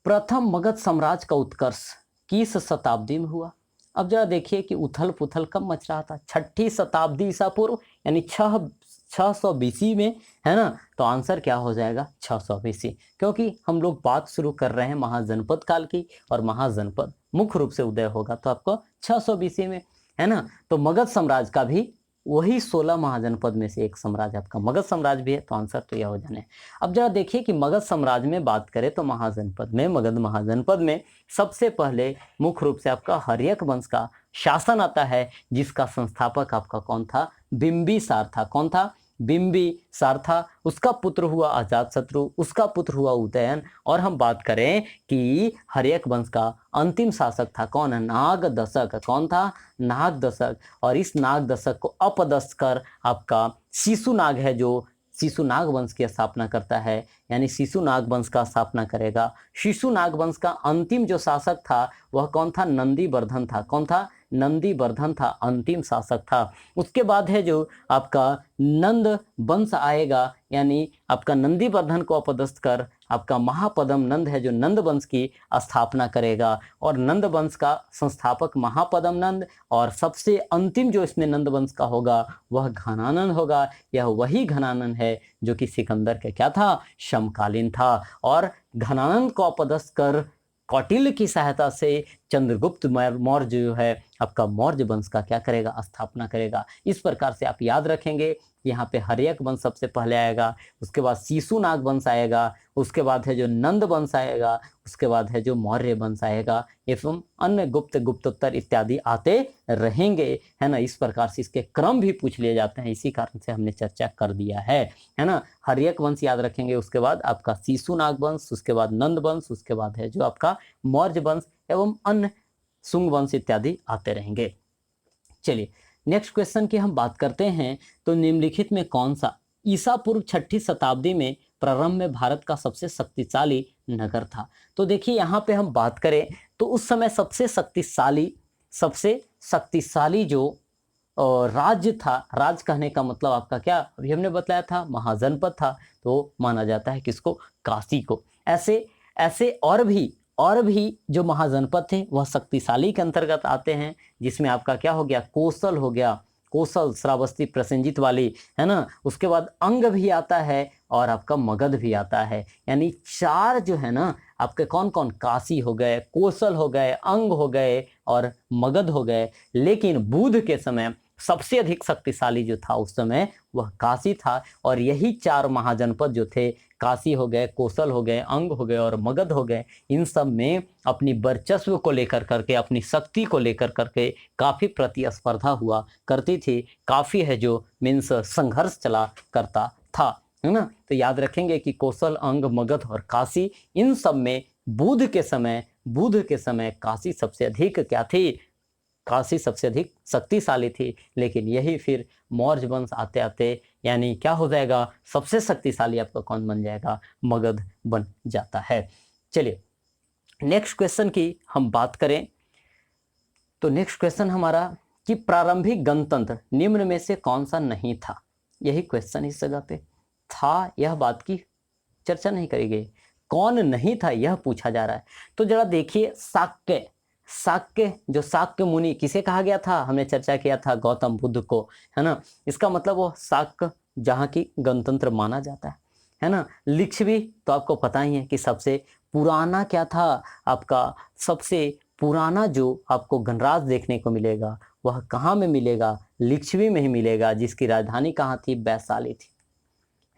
प्रथम मगध साम्राज्य का उत्कर्ष किस शताब्दी में हुआ? अब जरा देखिए कि उथल पुथल कब मच रहा था? 6ठी शताब्दी ईसा पूर्व, यानी 600 बीसी में, है ना। तो आंसर क्या हो जाएगा? 600 बीसी, क्योंकि हम लोग बात शुरू कर रहे हैं महाजनपद काल की, और महाजनपद मुख्य रूप से उदय होगा तो आपको 600 बीसी में, है ना। तो मगध साम्राज्य का भी वही 16 महाजनपद में से एक साम्राज्य आपका मगध साम्राज्य भी है, तो आंसर तो यह हो जाने। अब जरा देखिए कि मगध साम्राज्य में बात करें तो महाजनपद में, मगध महाजनपद में सबसे पहले मुख्य रूप से आपका हर्यक वंश का शासन आता है, जिसका संस्थापक आपका कौन था? बिंबिसार था। कौन था? बिंबिसार था। उसका पुत्र हुआ अजातशत्रु, उसका पुत्र हुआ उदयन। और हम बात करें कि हर्यक वंश का अंतिम शासक था कौन? नागदशक। कौन था? नागदशक। और इस नागदशक को अपदस्थ कर आपका शिशुनाग है, जो शिशुनाग वंश की स्थापना करता है, यानी शिशुनाग वंश का स्थापना करेगा। शिशुनाग वंश का अंतिम जो शासक था वह कौन था? नंदीवर्धन था। कौन था? नंदीवर्धन था, अंतिम शासक था। उसके बाद है जो आपका नंद वंश आएगा, यानी आपका नंदीवर्धन को अपदस्थ कर आपका महापदम नंद है जो नंद वंश की स्थापना करेगा, और नंद वंश का संस्थापक महापदम नंद। और सबसे अंतिम जो इसमें नंद वंश का होगा वह घनानंद होगा। यह वही घनानंद है जो कि सिकंदर का क्या था? समकालीन था। और घनानंद को अपदस्थ कर कौटिल्य की सहायता से चंद्रगुप्त मौर्य जो है आपका मौर्य वंश का क्या करेगा? स्थापना करेगा। इस प्रकार से आप याद रखेंगे, यहाँ पे हर्यक वंश सबसे पहले आएगा, उसके बाद शिशुनाग वंश आएगा, उसके बाद है जो नंद वंश आएगा, उसके बाद है जो मौर्य वंश आएगा, एवं अन्य गुप्त, गुप्तोत्तर इत्यादि आते रहेंगे, है ना। इस प्रकार से इसके क्रम भी पूछ लिए जाते हैं, इसी कारण से हमने चर्चा कर दिया है ना। हर्यक वंश याद रखेंगे, उसके बाद आपका शिशुनाग वंश, उसके बाद नंद वंश, उसके बाद है जो आपका मौर्य वंश एवं अन्य शुंग वंश इत्यादि आते रहेंगे। चलिए नेक्स्ट क्वेश्चन की हम बात करते हैं, तो निम्नलिखित में कौन सा ईसा पूर्व 6ठी शताब्दी में प्रारंभ में भारत का सबसे शक्तिशाली नगर था? तो देखिए यहाँ पे हम बात करें तो उस समय सबसे शक्तिशाली जो राज्य था, राज्य कहने का मतलब आपका क्या, अभी हमने बताया था महाजनपद था, तो माना जाता है किसको? काशी को। ऐसे ऐसे और भी जो महाजनपद थे वह शक्तिशाली के अंतर्गत आते हैं, जिसमें आपका क्या हो गया? कोसल हो गया, कोसल, श्रावस्ती, प्रसेनजित वाली, है ना। उसके बाद अंग भी आता है और आपका मगध भी आता है, यानी 4 जो है ना आपके कौन कौन? काशी हो गए, कोसल हो गए, अंग हो गए और मगध हो गए। लेकिन बुध के समय सबसे अधिक शक्तिशाली जो था उस समय वह काशी था, और यही 4 महाजनपद जो थे, काशी हो गए, कोसल हो गए, अंग हो गए और मगध हो गए, इन सब में अपनी वर्चस्व को लेकर करके, अपनी शक्ति को लेकर करके काफ़ी प्रतिस्पर्धा हुआ करती थी, काफ़ी है जो मीन्स संघर्ष चला करता था, है ना। तो याद रखेंगे कि कोसल, अंग, मगध और काशी, इन सब में बुध के समय काशी सबसे अधिक क्या थी? काशी सबसे अधिक शक्तिशाली थी। लेकिन यही फिर मौर्य वंश आते आते यानी क्या हो जाएगा? सबसे शक्तिशाली आपका कौन बन जाएगा? मगध बन जाता है। चलिए नेक्स्ट क्वेश्चन की हम बात करें, तो नेक्स्ट क्वेश्चन हमारा कि प्रारंभिक गणतंत्र निम्न में से कौन सा नहीं था? यही क्वेश्चन इस जगह पे था, यह बात की चर्चा नहीं करी गई, कौन नहीं था यह पूछा जा रहा है। तो जरा देखिए, जो शाक्य मुनि किसे कहा गया था? हमने चर्चा किया था गौतम बुद्ध को, है ना। इसका मतलब वो शाक्य जहाँ की गणतंत्र माना जाता है ना। लिच्छवी तो आपको पता ही है कि सबसे पुराना क्या था? आपका सबसे पुराना जो आपको गणराज्य देखने को मिलेगा वह कहाँ में मिलेगा? लिच्छवी में ही मिलेगा, जिसकी राजधानी कहाँ थी? वैशाली थी,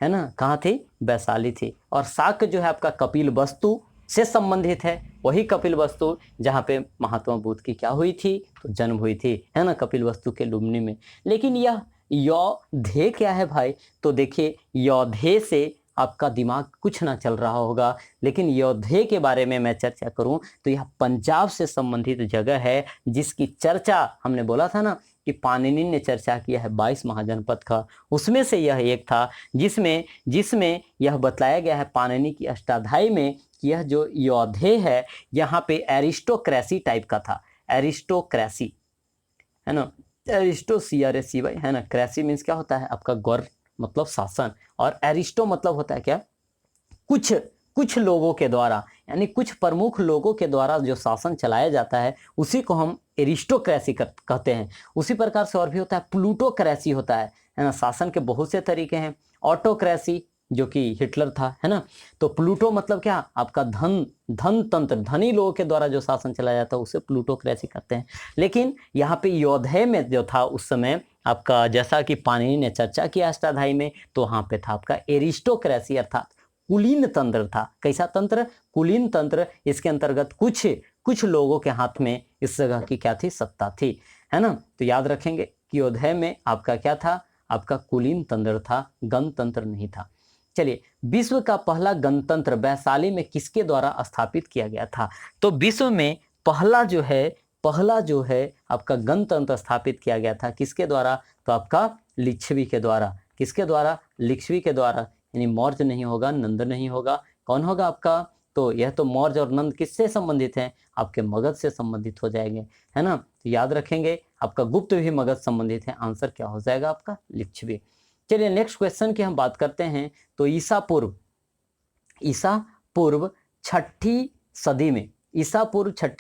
है ना। कहाँ थी? वैशाली थी। और शाक्य जो है आपका कपिल वस्तु से संबंधित है, वही कपिल वस्तु जहाँ पे महात्मा बुद्ध की क्या हुई थी? तो जन्म हुई थी, है ना, कपिल वस्तु के लुम्बिनी में। लेकिन यह योधे क्या है भाई? तो देखिए, योधे से आपका दिमाग कुछ ना चल रहा होगा, लेकिन योधे के बारे में मैं चर्चा करूं तो यह पंजाब से संबंधित जगह है, जिसकी चर्चा हमने बोला था ना कि पाणिनि ने चर्चा किया है 22 महाजनपद का, उसमें से यह एक था जिसमें यह बतलाया गया है पाणिनि की अष्टाध्यायी में कि यह जो योधे है यहाँ पे एरिस्टोक्रेसी टाइप का था। एरिस्टोक्रेसी, है ना, एरिस्टो है ना, क्रेसी मीन्स क्या होता है आपका? गौर मतलब शासन, और एरिस्टो मतलब होता है क्या? कुछ लोगों के द्वारा, यानी कुछ प्रमुख लोगों के द्वारा जो शासन चलाया जाता है उसी को हम एरिस्टोक्रेसी कहते हैं। उसी प्रकार से और भी होता है, प्लूटोक्रेसी होता है ना। शासन के बहुत से तरीके हैं। ऑटोक्रेसी जो कि हिटलर था, है ना। तो प्लूटो मतलब क्या? आपका धन तंत्र, धनी लोगों के द्वारा जो शासन चलाया जाता है उसे प्लूटोक्रेसी कहते हैं। लेकिन यहाँ पे योधे में जो था उस समय आपका, जैसा कि पाणिनि ने चर्चा किया अष्टाध्यायी में, तो वहाँ पे था आपका एरिस्टोक्रेसी, अर्थात कुलीन तंत्र था। कैसा तंत्र? कुलीन तंत्र। इसके अंतर्गत कुछ लोगों के हाथ में इस जगह की क्या थी? सत्ता थी, है ना। तो याद रखेंगे कि योधे में आपका क्या था? आपका कुलीन तंत्र था, गणतंत्र नहीं था। चलिए, विश्व का पहला गणतंत्र वैशाली में किसके द्वारा स्थापित किया गया था? तो विश्व में पहला जो है आपका गणतंत्र स्थापित किया गया था किसके द्वारा? तो आपका लिच्छवी के द्वारा। किसके द्वारा? लिच्छवी के द्वारा। यानी मौर्य नहीं होगा, नंद नहीं होगा, कौन होगा आपका? तो यह तो मौर्य और नंद किससे संबंधित हैं? आपके मगध से संबंधित हो जाएंगे, है ना। तो याद रखेंगे आपका गुप्त भी मगध संबंधित है। आंसर क्या हो जाएगा आपका? लिच्छवी। चलिए नेक्स्ट क्वेश्चन की हम बात करते हैं। तो ईसा पूर्व छठी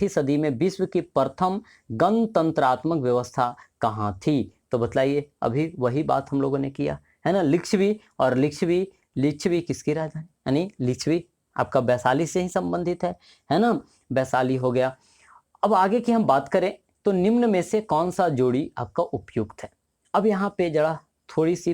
सदी में विश्व की प्रथम गणतंत्रात्मक व्यवस्था कहाँ थी? तो बताइए, अभी वही बात हम लोगों ने किया, है ना, लिच्छवी। और लिच्छवी किसकी राजधानी? यानी लिच्छवी आपका वैशाली से ही संबंधित है ना, वैशाली हो गया। अब आगे की हम बात करें तो निम्न में से कौन सा जोड़ी आपका उपयुक्त है? अब यहाँ पे जरा थोड़ी सी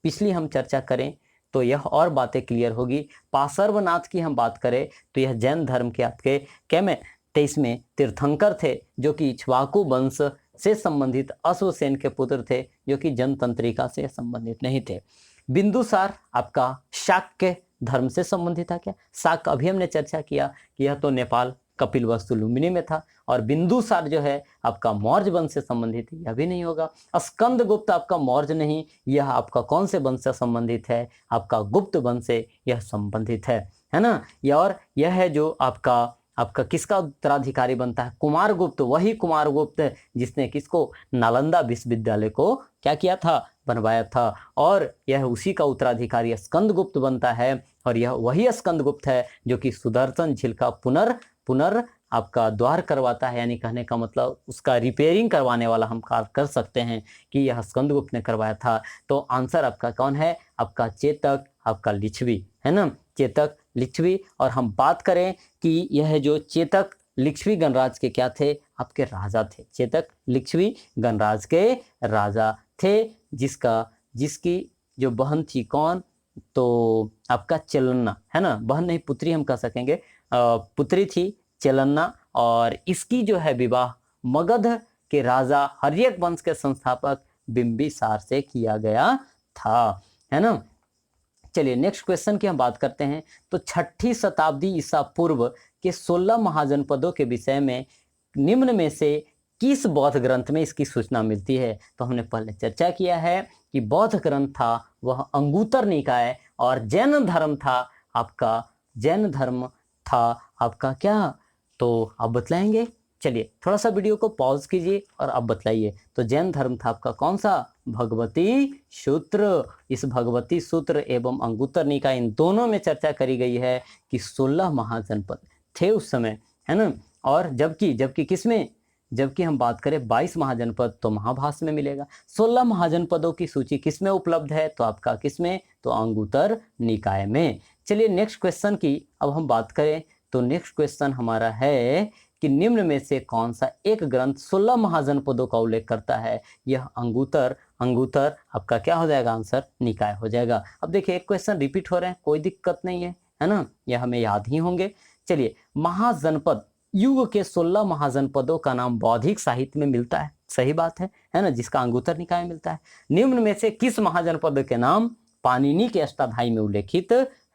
पिछली हम चर्चा करें तो यह और बातें क्लियर होगी। पार्श्वनाथ की हम बात करें तो यह जैन धर्म के आपके 23वें तीर्थंकर थे, जो कि इक्ष्वाकु वंश से संबंधित अश्वसेन के पुत्र थे, जो कि जनतंत्रिका से संबंधित नहीं थे। बिंदुसार आपका शाक्य धर्म से संबंधित था क्या? शाक्य अभी हमने चर्चा किया कि यह तो नेपाल कपिलवस्तु लुम्बिनी में था, और बिंदुसार जो है आपका मौर्य वंश से संबंधित है, यह भी नहीं होगा। स्कंदगुप्त आपका मौर्य नहीं, यह आपका कौन से वंश से संबंधित है? आपका गुप्त वंश से यह संबंधित है ना। और यह है जो आपका किसका उत्तराधिकारी बनता है? कुमारगुप्त। वही कुमारगुप्त जिसने किसको? नालंदा विश्वविद्यालय को क्या किया था? बनवाया था। और यह उसी का उत्तराधिकारी स्कंदगुप्त बनता है, और यह वही स्कंदगुप्त है जो कि सुदर्शन झील का पुनर आपका द्वार करवाता है। यानी कहने का मतलब उसका रिपेयरिंग करवाने वाला हम कर सकते हैं कि यह स्कंदगुप्त ने करवाया था। तो आंसर आपका कौन है? आपका चेतक, आपका लिच्छवी, है ना, चेतक लिच्छवी। और हम बात करें कि यह जो चेतक लिच्छवी गणराज के क्या थे? आपके राजा थे। चेतक लिच्छवी गणराज के राजा थे, जिसकी जो बहन थी कौन? तो आपका चेलन्ना, है ना, बहन नहीं पुत्री हम कह सकेंगे, पुत्री थी चेलन्ना। और इसकी जो है विवाह मगध के राजा हर्यक वंश के संस्थापक बिंबिसार से किया गया था, है ना। चलिए नेक्स्ट क्वेश्चन की हम बात करते हैं। तो 6ठी शताब्दी ईसा पूर्व के 16 महाजनपदों के विषय में निम्न में से किस बौद्ध ग्रंथ में इसकी सूचना मिलती है? तो हमने पहले चर्चा किया है कि बौद्ध ग्रंथ था वह अंगुतर निकाय, और जैन धर्म था आपका क्या? तो आप बतलाएंगे। चलिए थोड़ा सा वीडियो को पॉज कीजिए और आप बतलाइए। तो जैन धर्म था आपका कौन सा? भगवती सूत्र। इस भगवती सूत्र एवं अंगुतर निकाय, इन दोनों में चर्चा करी गई है कि 16 महाजनपद थे उस समय, है ना। और जबकि किसमें? जबकि हम बात करें 22 महाजनपद तो महाभाष्य में मिलेगा। 16 महाजनपदों की सूची किसमें उपलब्ध है? तो आपका किसमें? तो अंगुतर निकाय में। चलिए नेक्स्ट क्वेश्चन की अब हम बात करें तो नेक्स्ट क्वेश्चन हमारा है कि निम्न में से कौन सा एक ग्रंथ 16 महाजनपदों का उल्लेख करता है? यह अंगूतर आपका क्या हो जाएगा? आंसर निकाय हो जाएगा। अब देखिए एक क्वेश्चन रिपीट हो रहे हैं, कोई दिक्कत नहीं है ना, यह हमें याद ही होंगे। चलिए, महाजनपद, युग के 16 महाजनपदों का नाम बौद्धिक साहित्य में मिलता है, सही बात है ना, जिसका अंगूतर निकाय मिलता है। निम्न में से किस महाजनपद के नाम पाणिनि के अष्टाध्यायी में उल्लेखित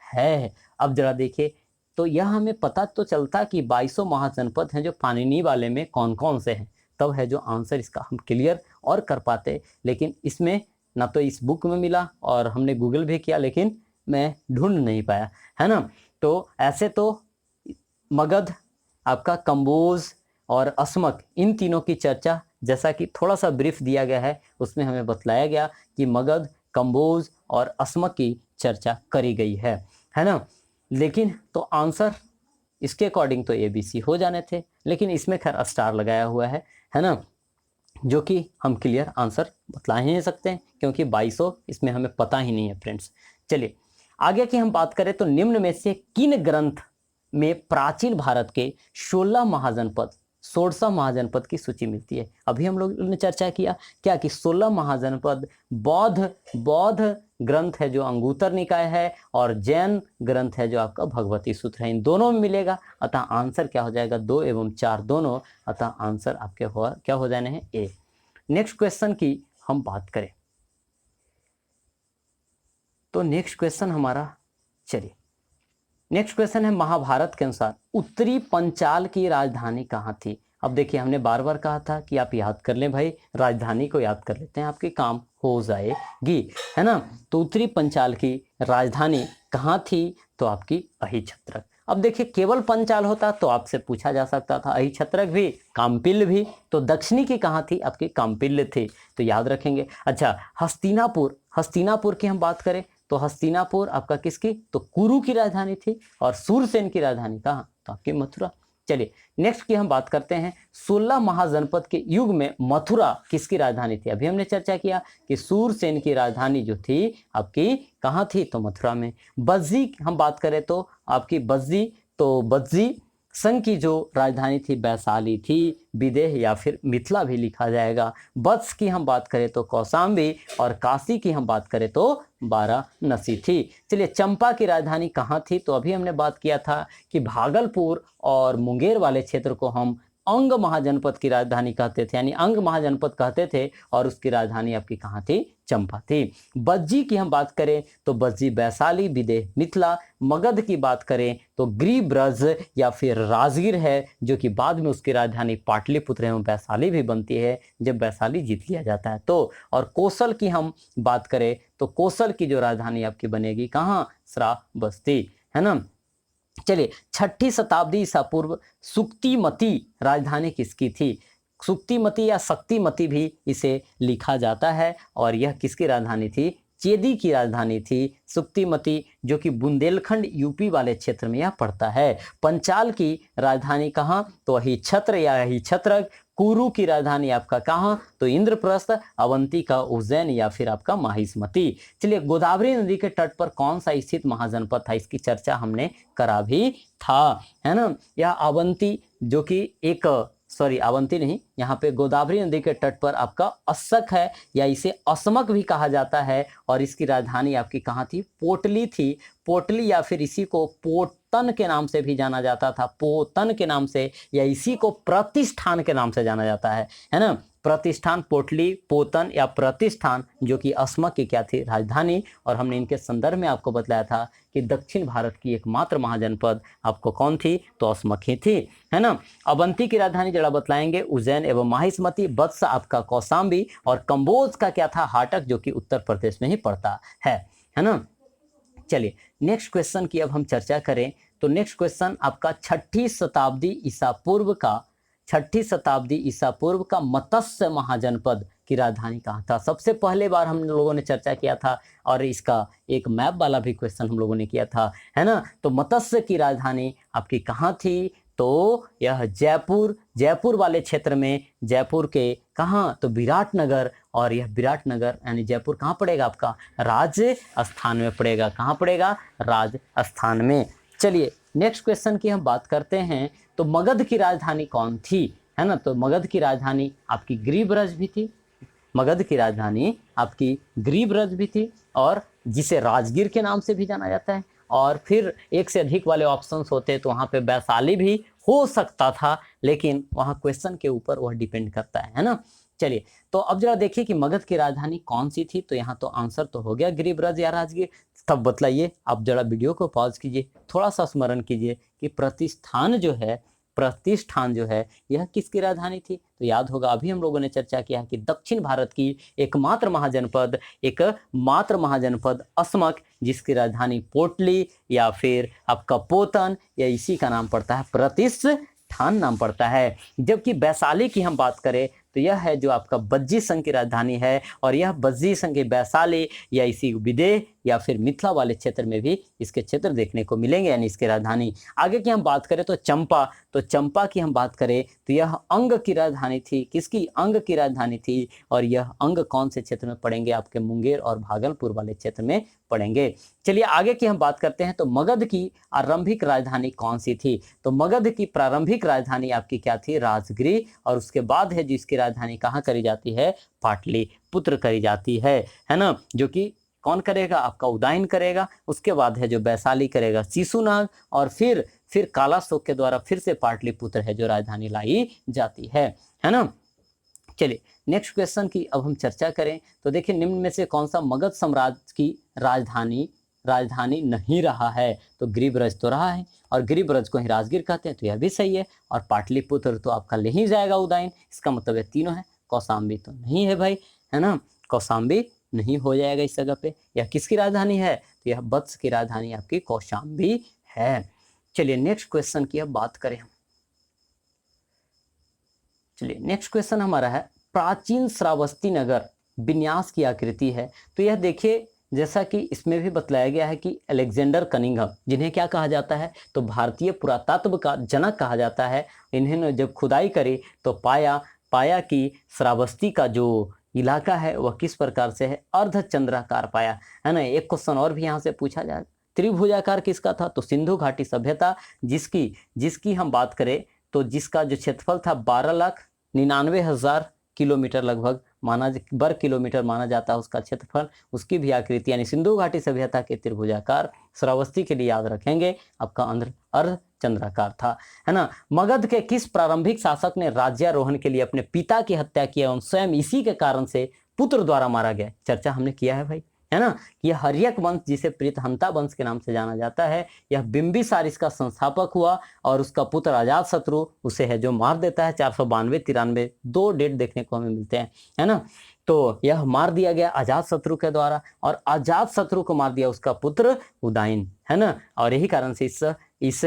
है? अब जरा देखिए, तो यह हमें पता तो चलता कि 22 महाजनपद हैं जो पाणिनि वाले में कौन कौन से हैं, तब है जो आंसर इसका हम क्लियर और कर पाते। लेकिन इसमें ना तो इस बुक में मिला और हमने गूगल भी किया, लेकिन मैं ढूंढ नहीं पाया, है ना। तो ऐसे तो मगध, आपका कंबोज और अस्मक, इन तीनों की चर्चा जैसा कि थोड़ा सा ब्रीफ दिया गया है, उसमें हमें बतलाया गया कि मगध, कंबोज और अस्मक की चर्चा करी गई है ना। लेकिन तो आंसर इसके अकॉर्डिंग तो ABC हो जाने थे, लेकिन इसमें खैर स्टार लगाया हुआ है ना, जो कि हम क्लियर आंसर बतला ही नहीं सकते क्योंकि 2200 इसमें हमें पता ही नहीं है फ्रेंड्स। चलिए आगे की हम बात करें तो निम्न में से किन ग्रंथ में प्राचीन भारत के 16 महाजनपद, 16 महाजनपद की सूची मिलती है? अभी हम लोग ने चर्चा किया क्या कि 16 महाजनपद बौद्ध ग्रंथ है जो अंगूतर निकाय है, और जैन ग्रंथ है जो आपका भगवती सूत्र है, इन दोनों में मिलेगा। अतः आंसर क्या हो जाएगा? 2 एवं 4 दोनों। अतः आंसर आपके क्या हो जाने हैं? ए। नेक्स्ट क्वेश्चन की हम बात करें तो नेक्स्ट क्वेश्चन हमारा, चलिए नेक्स्ट क्वेश्चन है, महाभारत के अनुसार उत्तरी पंचाल की राजधानी कहाँ थी? अब देखिए हमने बार बार कहा था कि आप याद कर लें भाई, राजधानी को याद कर लेते हैं, आपके काम हो जाएगी, है ना। तो उत्तरी पंचाल की राजधानी कहाँ थी? तो आपकी अहिछत्रक। अब देखिए केवल पंचाल होता तो आपसे पूछा जा सकता था अहिछत्रक भी, काम्पिल्य भी, तो दक्षिणी की कहाँ थी? आपकी काम्पिल्य थी, तो याद रखेंगे। अच्छा, हस्तिनापुर की हम बात करें तो हस्तिनापुर आपका किसकी? तो कुरु की राजधानी थी, और सूरसेन की राजधानी कहाँ? तो आपकी मथुरा। चलिए नेक्स्ट की हम बात करते हैं, 16 महाजनपद के युग में मथुरा किसकी राजधानी थी? अभी हमने चर्चा किया कि सूरसेन की राजधानी जो थी आपकी कहाँ थी? तो मथुरा में। बज्जी हम बात करें तो आपकी बज्जी संघ की जो राजधानी थी वैशाली थी, विदेह या फिर मिथिला भी लिखा जाएगा। वत्स की हम बात करें तो कौशाम्बी, और काशी की हम बात करें तो वाराणसी थी। चलिए चंपा की राजधानी कहाँ थी? तो अभी हमने बात किया था कि भागलपुर और मुंगेर वाले क्षेत्र को हम अंग महाजनपद की राजधानी कहते थे, यानी अंग महाजनपद कहते थे, और उसकी राजधानी आपकी कहाँ थी? चंपा थी। बज्जी की हम बात करें तो बज्जी वैशाली, विदेह मिथिला। मगध की बात करें तो गिरिब्रज या फिर राजगीर है, जो कि बाद में उसकी राजधानी पाटलिपुत्र एवं वैशाली भी बनती है जब वैशाली जीत लिया जाता है तो। और कौशल की हम बात करें तो कौशल की जो राजधानी आपकी बनेगी कहाँ? श्रावस्ती, है ना। चलिए 6ठी शताब्दी ईसा पूर्व सुक्तिमती राजधानी किसकी थी? सुक्तिमती या शक्तिमती भी इसे लिखा जाता है, और यह किसकी राजधानी थी? चेदी की राजधानी थी सुक्तिमती, जो कि बुंदेलखंड यूपी वाले क्षेत्र में यह पड़ता है। पंचाल की राजधानी कहाँ? तो अहिछत्र या अहिछत्रक। कुरु की राजधानी आपका कहाँ? तो इंद्रप्रस्थ। अवंती का उज्जैन या फिर आपका माहिष्मती। चलिए गोदावरी नदी के तट पर कौन सा स्थित महाजनपद था? इसकी चर्चा हमने करा भी था, है ना। यह अवंती, जो कि एक अवंती नहीं, यहाँ पे गोदावरी नदी के तट पर आपका अस्सक है, या इसे अस्मक भी कहा जाता है, और इसकी राजधानी आपकी कहाँ थी? पोटली थी। पोटली या फिर इसी को पोतन के नाम से भी जाना जाता था, पोतन के नाम से, या इसी को प्रतिष्ठान के नाम से जाना जाता है ना। प्रतिष्ठान, पोटली, पोतन या प्रतिष्ठान, जो कि अस्मक की क्या थी? राजधानी। और हमने इनके संदर्भ में आपको बताया था कि दक्षिण भारत की एकमात्र महाजनपद आपको कौन थी? तो अस्मक ही थी, है ना। अवंती की राजधानी जरा बतलाएंगे, उज्जैन एवं माहिष्मती। वत्स आपका कौशाम्बी, और कंबोज का क्या था? हाटक, जो कि उत्तर प्रदेश में ही पड़ता है ना। चलिए नेक्स्ट क्वेश्चन की अब हम चर्चा करें तो नेक्स्ट क्वेश्चन आपका 6ठी शताब्दी ईसा पूर्व का मत्स्य महाजनपद की राजधानी कहाँ था? सबसे पहले बार हम लोगों ने चर्चा किया था, और इसका एक मैप वाला भी क्वेश्चन हम लोगों ने किया था, है ना। तो मत्स्य की राजधानी आपकी कहाँ थी? तो यह जयपुर वाले क्षेत्र में, जयपुर के कहाँ? तो विराटनगर। और यह विराटनगर यानी जयपुर कहाँ पड़ेगा? आपका राजस्थान में पड़ेगा। कहाँ पड़ेगा? राजस्थान में। चलिए नेक्स्ट क्वेश्चन की हम बात करते हैं तो तो मगध की राजधानी कौन थी, है ना। तो मगध की राजधानी आपकी ग्रीब्रज भी थी, मगध की राजधानी आपकी ग्रीब्रज भी थी, और जिसे राजगीर के नाम से भी जाना जाता है। और फिर एक से अधिक वाले ऑप्शंस होते तो वहाँ पे वैशाली भी हो सकता था, लेकिन वहाँ क्वेश्चन के ऊपर वह डिपेंड करता है ना। चलिए, तो अब जरा देखिए कि मगध की राजधानी कौन सी थी। तो यहाँ तो आंसर तो हो गया ग्रीब्रज या राजगीर। तब बतलाइए, आप जरा वीडियो को पॉज कीजिए, थोड़ा सा स्मरण कीजिए कि प्रतिष्ठान जो है यह किसकी राजधानी थी। तो याद होगा, अभी हम लोगों ने चर्चा किया कि दक्षिण भारत की एकमात्र महाजनपद असमक, जिसकी राजधानी पोटली या फिर आपका पोतन या इसी का नाम पड़ता है प्रतिष्ठान नाम पड़ता है। जबकि वैशाली की हम बात करें तो यह है जो आपका बज्जी संघ की राजधानी है, और यह बज्जी संघ की वैशाली या इसी विदेह या फिर मिथिला वाले क्षेत्र में भी इसके क्षेत्र देखने को मिलेंगे, यानी इसकी राजधानी। आगे की हम बात करें तो चंपा की हम बात करें तो यह अंग की राजधानी थी। किसकी? अंग की राजधानी थी। और यह अंग कौन से क्षेत्र में पड़ेंगे? आपके मुंगेर और भागलपुर वाले क्षेत्र में पड़ेंगे। चलिए आगे की हम बात करते हैं, तो मगध की आरंभिक राजधानी कौन सी थी? तो मगध की प्रारंभिक राजधानी आपकी क्या थी? राजगिरी। और उसके बाद है जिसकी राजधानी कहाँ करी जाती है? पाटलिपुत्र करी जाती है ना, जो कि कौन करेगा? आपका उदयन करेगा। उसके बाद है जो वैशाली करेगा शिशुनाग, और फिर कालाशोक के द्वारा फिर से पाटलिपुत्र है जो राजधानी लाई जाती है ना। चलिए नेक्स्ट क्वेश्चन की अब हम चर्चा करें, तो देखिए निम्न में से कौन सा मगध साम्राज्य की राजधानी नहीं रहा है? तो ग्रीब्रज तो रहा है, और ग्रीब्रज को ही राजगीर कहते हैं, तो यह भी सही है। और पाटलिपुत्र तो आपका ले ही जाएगा उदयन, इसका मतलब है तीनों है। कौशाम्बी तो नहीं है भाई, है ना, कौशाम्बी नहीं हो जाएगा इस जगह पे। यह किसकी राजधानी है? तो यह वत्स की राजधानी आपकी कौशाम्बी है। चलिए नेक्स्ट क्वेश्चन की अब बात करें हम। चलिए नेक्स्ट क्वेश्चन हमारा है, प्राचीन श्रावस्ती नगर विन्यास की आकृति है। तो यह देखिए, जैसा कि इसमें भी बतलाया गया है कि अलेक्जेंडर कनिंघम, जिन्हें क्या कहा जाता है? तो भारतीय पुरातत्व का जनक कहा जाता है। इन्होंने जब खुदाई करी तो पाया कि श्रावस्ती का जो इलाका है वह किस प्रकार से है? अर्धचंद्राकार पाया, है ना। एक क्वेश्चन और भी यहाँ से पूछा जाए, त्रिभुजाकार किसका था? तो सिंधु घाटी सभ्यता, जिसकी हम बात करें तो जिसका जो क्षेत्रफल था 12,99,000 किलोमीटर लगभग वर्ग किलोमीटर माना जाता है उसका क्षेत्रफल। उसकी भी आकृति यानी सिंधु घाटी सभ्यता के त्रिभुजाकार, श्रावस्ती के लिए याद रखेंगे आपका अर्धचंद्राकार था, है ना। मगध के किस प्रारंभिक शासक ने राज्यारोहण के लिए अपने पिता की हत्या की एवं स्वयं इसी के कारण से पुत्र द्वारा मारा गया? चर्चा हमने किया है भाई, है ना। यह हर्यक वंश, जिसे प्रीतहंता वंश के नाम से जाना जाता है, यह बिंबिसार इसका संस्थापक हुआ, और उसका पुत्र अजातशत्रु उसे है जो मार देता है। 492-93 दो डेट देखने को हमें मिलते हैं, है ना। तो यह मार दिया गया अजातशत्रु के द्वारा, और अजातशत्रु को मार दिया उसका पुत्र उदयन, है ना। और यही कारण से इस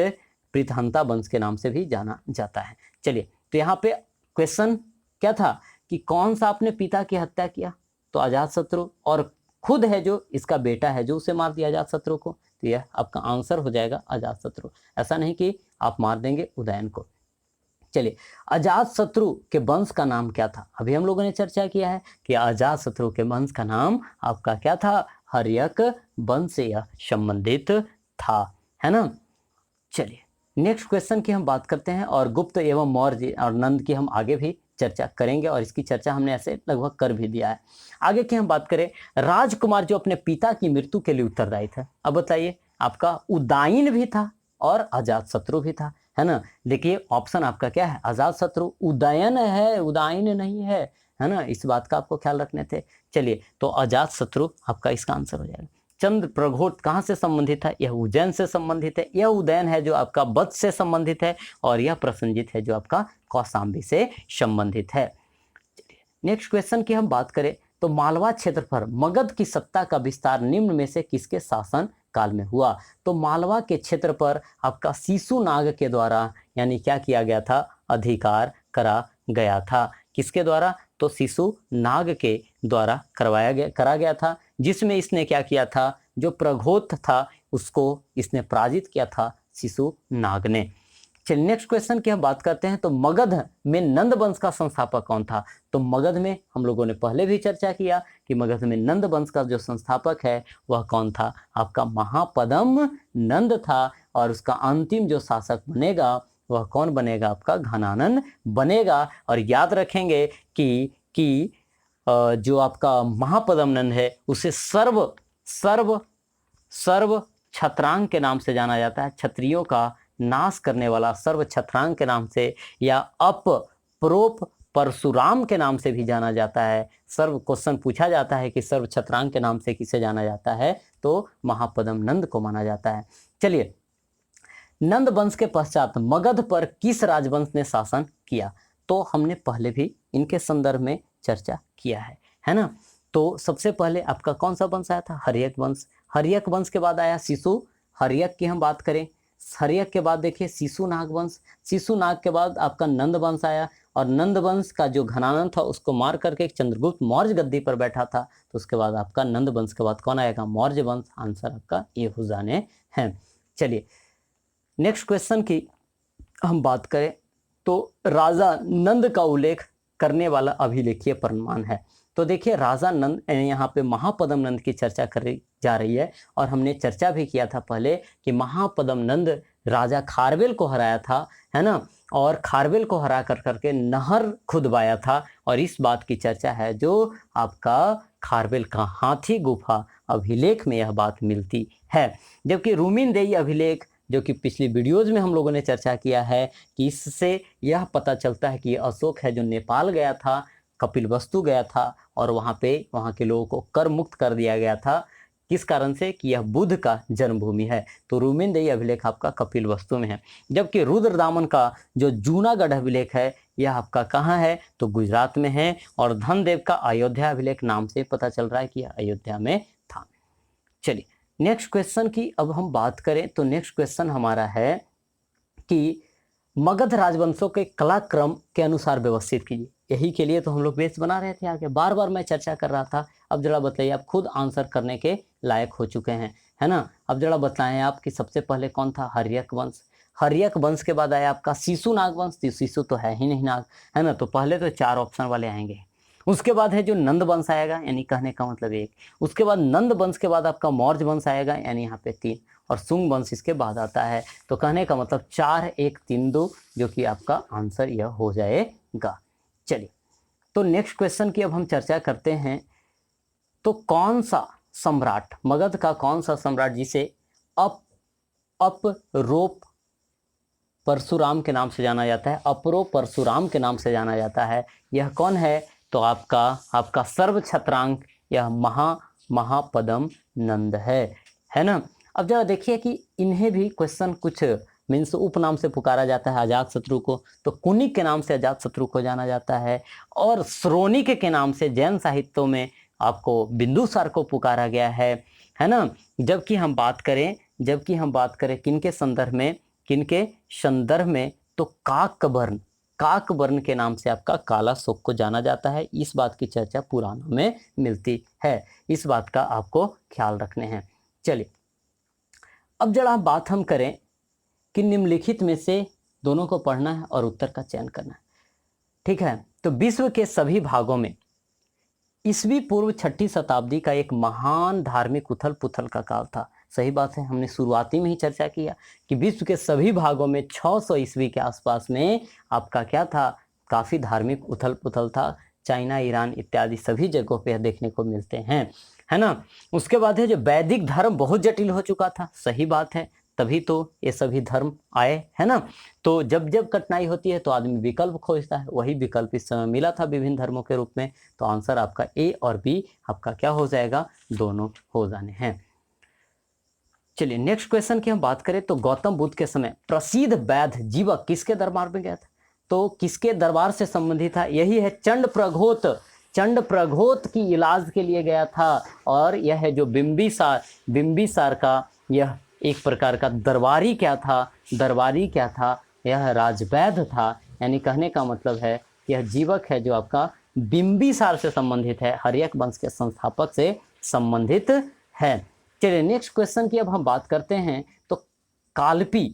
प्रीतहंता वंश के नाम से भी जाना जाता है। चलिए, तो यहाँ पे क्वेश्चन क्या था कि कौन सा अपने पिता की हत्या किया? तो अजातशत्रु, और खुद है जो इसका बेटा है जो उसे मार दिया अजातशत्रु को। तो यह आपका आंसर हो जाएगा अजातशत्रु, ऐसा नहीं कि आप मार देंगे उदयन को। चलिए, अजातशत्रु के वंश का नाम क्या था? अभी हम लोगों ने चर्चा किया है कि अजातशत्रु के वंश का नाम आपका क्या था? हर्यक वंश से यह संबंधित था, है ना। चलिए नेक्स्ट क्वेश्चन की हम बात करते हैं, और गुप्त एवं मौर्य और नंद की हम आगे भी चर्चा करेंगे, और इसकी चर्चा हमने ऐसे लगभग कर भी दिया है। आगे की हम बात करें, राजकुमार जो अपने पिता की मृत्यु के लिए उत्तरदायी था। अब बताइए, आपका उदयन भी था और अजातशत्रु भी था, है ना। देखिए ऑप्शन आपका क्या है? अजातशत्रु, उदयन है, उदयन नहीं है ना। इस बात का आपको ख्याल रखने थे। चलिए, तो अजातशत्रु आपका इसका आंसर हो जाएगा। चंद्र प्रघोट कहाँ से संबंधित है? यह उज्जैन से संबंधित है। यह उदयन है जो आपका वत्स से संबंधित है, और यह प्रसन्नजित है जो आपका कौशाम्बी से संबंधित है। नेक्स्ट क्वेश्चन की हम बात करें, तो मालवा क्षेत्र पर मगध की सत्ता का विस्तार निम्न में से किसके शासन काल में हुआ? तो मालवा के क्षेत्र पर आपका शिशुनाग के द्वारा यानी क्या किया गया था? अधिकार करा गया था। किसके द्वारा? तो शिशुनाग के द्वारा करा गया था, जिसमें इसने क्या किया था? जो प्रघोत था उसको इसने पराजित किया था शिशुनाग ने। चलिए नेक्स्ट क्वेश्चन की हम बात करते हैं, तो मगध में नंद वंश का संस्थापक कौन था? तो मगध में हम लोगों ने पहले भी चर्चा किया कि मगध में नंद वंश का जो संस्थापक है वह कौन था? आपका महापद्म नंद था, और उसका अंतिम जो शासक बनेगा वह कौन बनेगा? आपका घनानंद बनेगा। और याद रखेंगे कि जो आपका महापद्म नंद है उसे सर्व सर्व सर्व छत्रांग के नाम से जाना जाता है, क्षत्रियों का नाश करने वाला सर्व छत्रांग के नाम से, या प्रोप परशुराम के नाम से भी जाना जाता है। सर्व क्वेश्चन पूछा जाता है कि सर्व छत्रांग के नाम से किसे जाना जाता है, तो महापद्म नंद को माना जाता है। चलिए, नंद वंश के पश्चात मगध पर किस राजवंश ने शासन किया? तो हमने पहले भी इनके संदर्भ में चर्चा किया है ना। तो सबसे पहले आपका कौन सा वंश आया था? हर्यक वंश। हर्यक वंश के बाद आया शिशु। हर्यक की हम बात करें, हर्यक के बाद देखिए शिशुनाग वंश। शिशुनाग के बाद आपका नंद वंश आया, और नंद वंश का जो घनानंद था उसको मार करके एक चंद्रगुप्त मौर्य गद्दी पर बैठा था। तो उसके बाद आपका नंद वंश के बाद कौन आएगा? मौर्य वंश। आंसर आपका ये हो जाने हैं। चलिए, नेक्स्ट क्वेश्चन की हम बात करें तो राजा नंद का उल्लेख करने वाला अभिलेखीय प्रमाण है। तो देखिए, राजा नंद, यहाँ पे महापद्म नंद की चर्चा करी जा रही है, और हमने चर्चा भी किया था पहले कि महापद्म नंद राजा खारवेल को हराया था, है ना, और खारवेल को हरा कर करके नहर खुदवाया था। और इस बात की चर्चा है जो आपका खारवेल का हाथी गुफा अभिलेख में यह बात मिलती है। जबकि रूमिनदेई अभिलेख, जो कि पिछली वीडियोज में हम लोगों ने चर्चा किया है, कि इससे यह पता चलता है कि अशोक है जो नेपाल गया था, कपिलवस्तु गया था, और वहाँ के लोगों को कर मुक्त कर दिया गया था। किस कारण से? कि यह बुद्ध का जन्मभूमि है। तो रूमिनदेई अभिलेख आपका कपिलवस्तु में है। जबकि रुद्रदामन का जो जूनागढ़ अभिलेख है यह आपका कहाँ है? तो गुजरात में है। और धनदेव का अयोध्या अभिलेख नाम से पता चल रहा है कि यह अयोध्या में था। चलिए, नेक्स्ट क्वेश्चन की अब हम बात करें तो नेक्स्ट क्वेश्चन हमारा है कि मगध राजवंशों के कलाक्रम के अनुसार व्यवस्थित कीजिए। यही के लिए तो हम लोग बेस बना रहे थे आगे, बार बार मैं चर्चा कर रहा था। अब जरा बताइए, आप खुद आंसर करने के लायक हो चुके हैं, है ना। अब जरा बताएं आप कि सबसे पहले कौन था? हर्यक वंश। हर्यक वंश के बाद आया आपका शिशुनाग वंश। शिशु तो है ही नहीं नाग, है ना, तो पहले तो 4 ऑप्शन वाले आएंगे। उसके बाद है जो नंद वंश आएगा, यानी कहने का मतलब 1। उसके बाद नंद वंश के बाद आपका मौर्य वंश आएगा, यानी यहाँ पे 3, और शुंग वंश इसके बाद आता है। तो कहने का मतलब 4, 1, 3, 2, जो कि आपका आंसर यह हो जाएगा। चलिए, तो नेक्स्ट क्वेश्चन की अब हम चर्चा करते हैं। तो कौन सा सम्राट, मगध का कौन सा सम्राट जिसे अपरोप परशुराम के नाम से जाना जाता है, अपरो परशुराम के नाम से जाना जाता है, यह कौन है? तो आपका सर्व छत्रांग, यह महापद्म नंद है ना। अब जरा देखिए कि इन्हें भी क्वेश्चन कुछ मीन्स उपनाम से पुकारा जाता है। अजातशत्रु को तो कुनिक के नाम से अजातशत्रु को जाना जाता है, और श्रोणिक के नाम से जैन साहित्यों में आपको बिंदुसार को पुकारा गया है ना। जबकि हम बात करें किनके संदर्भ में, तो काकवर्ण के नाम से आपका कालाशोक को जाना जाता है। इस बात की चर्चा पुराणों में मिलती है, इस बात का आपको ख्याल रखने हैं। चलिए, अब जरा बात हम करें कि निम्नलिखित में से दोनों को पढ़ना है और उत्तर का चयन करना है, ठीक है। तो विश्व के सभी भागों में ईस्वी पूर्व 6ठी शताब्दी का एक महान धार्मिक उथल पुथल का काल था। सही बात है, हमने शुरुआती में ही चर्चा किया कि विश्व के सभी भागों में 600 ईस्वी के आसपास में आपका क्या था? काफ़ी धार्मिक उथल पुथल था। चाइना, ईरान इत्यादि सभी जगहों पे देखने को मिलते हैं, है ना। उसके बाद है जो वैदिक धर्म बहुत जटिल हो चुका था। सही बात है, तभी तो ये सभी धर्म आए, है ना। तो जब जब कठिनाई होती है तो आदमी विकल्प खोजता है, वही विकल्प इस समय मिला था विभिन्न धर्मों के रूप में। तो आंसर आपका ए और बी आपका क्या हो जाएगा? दोनों हो जाने हैं। चलिए, नेक्स्ट क्वेश्चन की हम बात करें तो गौतम बुद्ध के समय प्रसिद्ध वैद्य जीवक किसके दरबार में गया था? तो किसके दरबार से संबंधित था? यही है चंड प्रघोत की इलाज के लिए गया था। और यह है जो बिंबिसार का यह एक प्रकार का दरबारी क्या था? यह राजवैद्य था। यानी कहने का मतलब है यह जीवक है जो आपका बिंबिसार से संबंधित है, हर्यक वंश के संस्थापक से संबंधित है। चलिए, नेक्स्ट क्वेश्चन की अब हम बात करते हैं। तो कालपी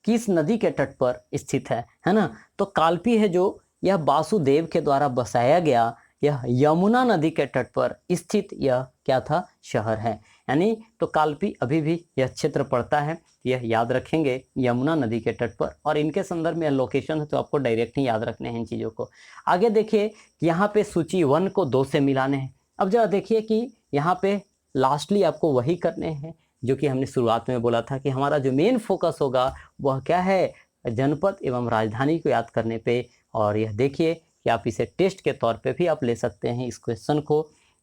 किस नदी के तट पर स्थित है ना। तो कालपी है जो यह वासुदेव के द्वारा बसाया गया, यह यमुना नदी के तट पर स्थित यह क्या था? शहर है। यानी तो कालपी अभी भी यह क्षेत्र पड़ता है, यह याद रखेंगे यमुना नदी के तट पर, और इनके संदर्भ में लोकेशन है तो आपको डायरेक्ट ही याद रखने हैं इन चीज़ों को। आगे देखिए यहाँ पे सूची 1 को 2 से मिलाने हैं। अब जरा देखिए कि यहाँ पे लास्टली आपको वही करने हैं जो कि हमने शुरुआत में बोला था कि हमारा जो मेन फोकस होगा वह क्या है, जनपद एवं राजधानी को याद करने पे। और यह देखिए कि आप इसे टेस्ट के तौर पे भी आप ले सकते हैं इस क्वेश्चन को।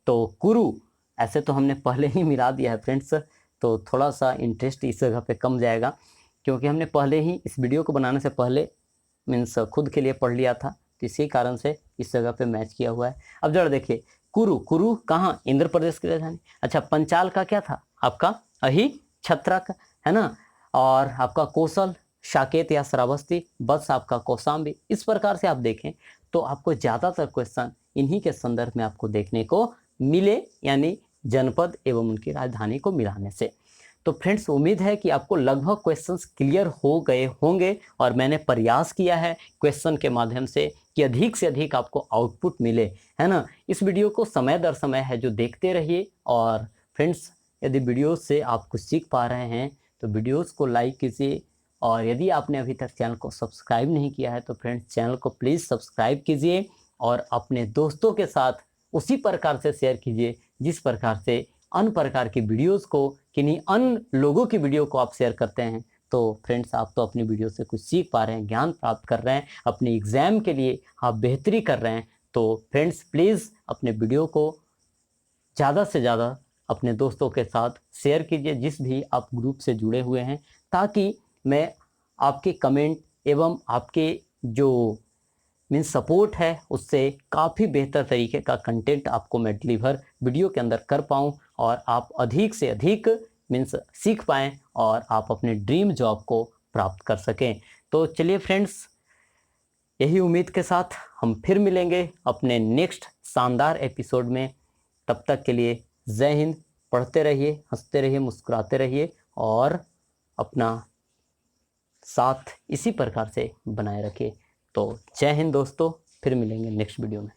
तो कुरु ऐसे तो हमने पहले ही मिला दिया है फ्रेंड्स, तो थोड़ा सा इंटरेस्ट इस जगह पे कम जाएगा क्योंकि हमने पहले ही इस वीडियो को बनाने से पहले मीन्स खुद के लिए पढ़ लिया था, तो इसी कारण से इस जगह पे मैच किया हुआ है। अब जरा देखिए कुरु, कुरु कहाँ, इंद्र प्रदेश की राजधानी। अच्छा, पंचाल का क्या था आपका, अही छत्रक है ना, और आपका कौशल साकेत या श्रावस्ती, बस आपका कौशाम्बी। इस प्रकार से आप देखें तो आपको ज़्यादातर क्वेश्चन इन्हीं के संदर्भ में आपको देखने को मिले, यानी जनपद एवं उनकी राजधानी को मिलाने से। तो फ्रेंड्स उम्मीद है कि आपको लगभग क्वेश्चंस क्लियर हो गए होंगे, और मैंने प्रयास किया है क्वेश्चन के माध्यम से कि अधिक से अधिक आपको आउटपुट मिले, है ना। इस वीडियो को समय दर समय है जो देखते रहिए, और फ्रेंड्स यदि वीडियो से आप कुछ सीख पा रहे हैं तो वीडियोस को लाइक कीजिए, और यदि आपने अभी तक चैनल को सब्सक्राइब नहीं किया है तो फ्रेंड्स चैनल को प्लीज़ सब्सक्राइब कीजिए, और अपने दोस्तों के साथ उसी प्रकार से शेयर कीजिए जिस प्रकार से अन्य प्रकार की वीडियोस को, किन्हीं अन्य लोगों की वीडियो को आप शेयर करते हैं। तो फ्रेंड्स आप तो अपनी वीडियो से कुछ सीख पा रहे हैं, ज्ञान प्राप्त कर रहे हैं, अपने एग्ज़ाम के लिए आप बेहतरी कर रहे हैं। तो फ्रेंड्स प्लीज़ अपने वीडियो को ज़्यादा से ज़्यादा अपने दोस्तों के साथ शेयर कीजिए जिस भी आप ग्रुप से जुड़े हुए हैं, ताकि मैं आपके कमेंट एवं आपके जो मीन्स सपोर्ट है उससे काफ़ी बेहतर तरीके का कंटेंट आपको मैं डिलीवर वीडियो के अंदर कर पाऊँ, और आप अधिक से अधिक मीन्स सीख पाएँ और आप अपने ड्रीम जॉब को प्राप्त कर सकें। तो चलिए फ्रेंड्स, यही उम्मीद के साथ हम फिर मिलेंगे अपने नेक्स्ट शानदार एपिसोड में। तब तक के लिए जय हिंद। पढ़ते रहिए, हंसते रहिए, मुस्कुराते रहिए, और अपना साथ इसी प्रकार से बनाए रखिए। तो जय हिंद दोस्तों, फिर मिलेंगे नेक्स्ट वीडियो में।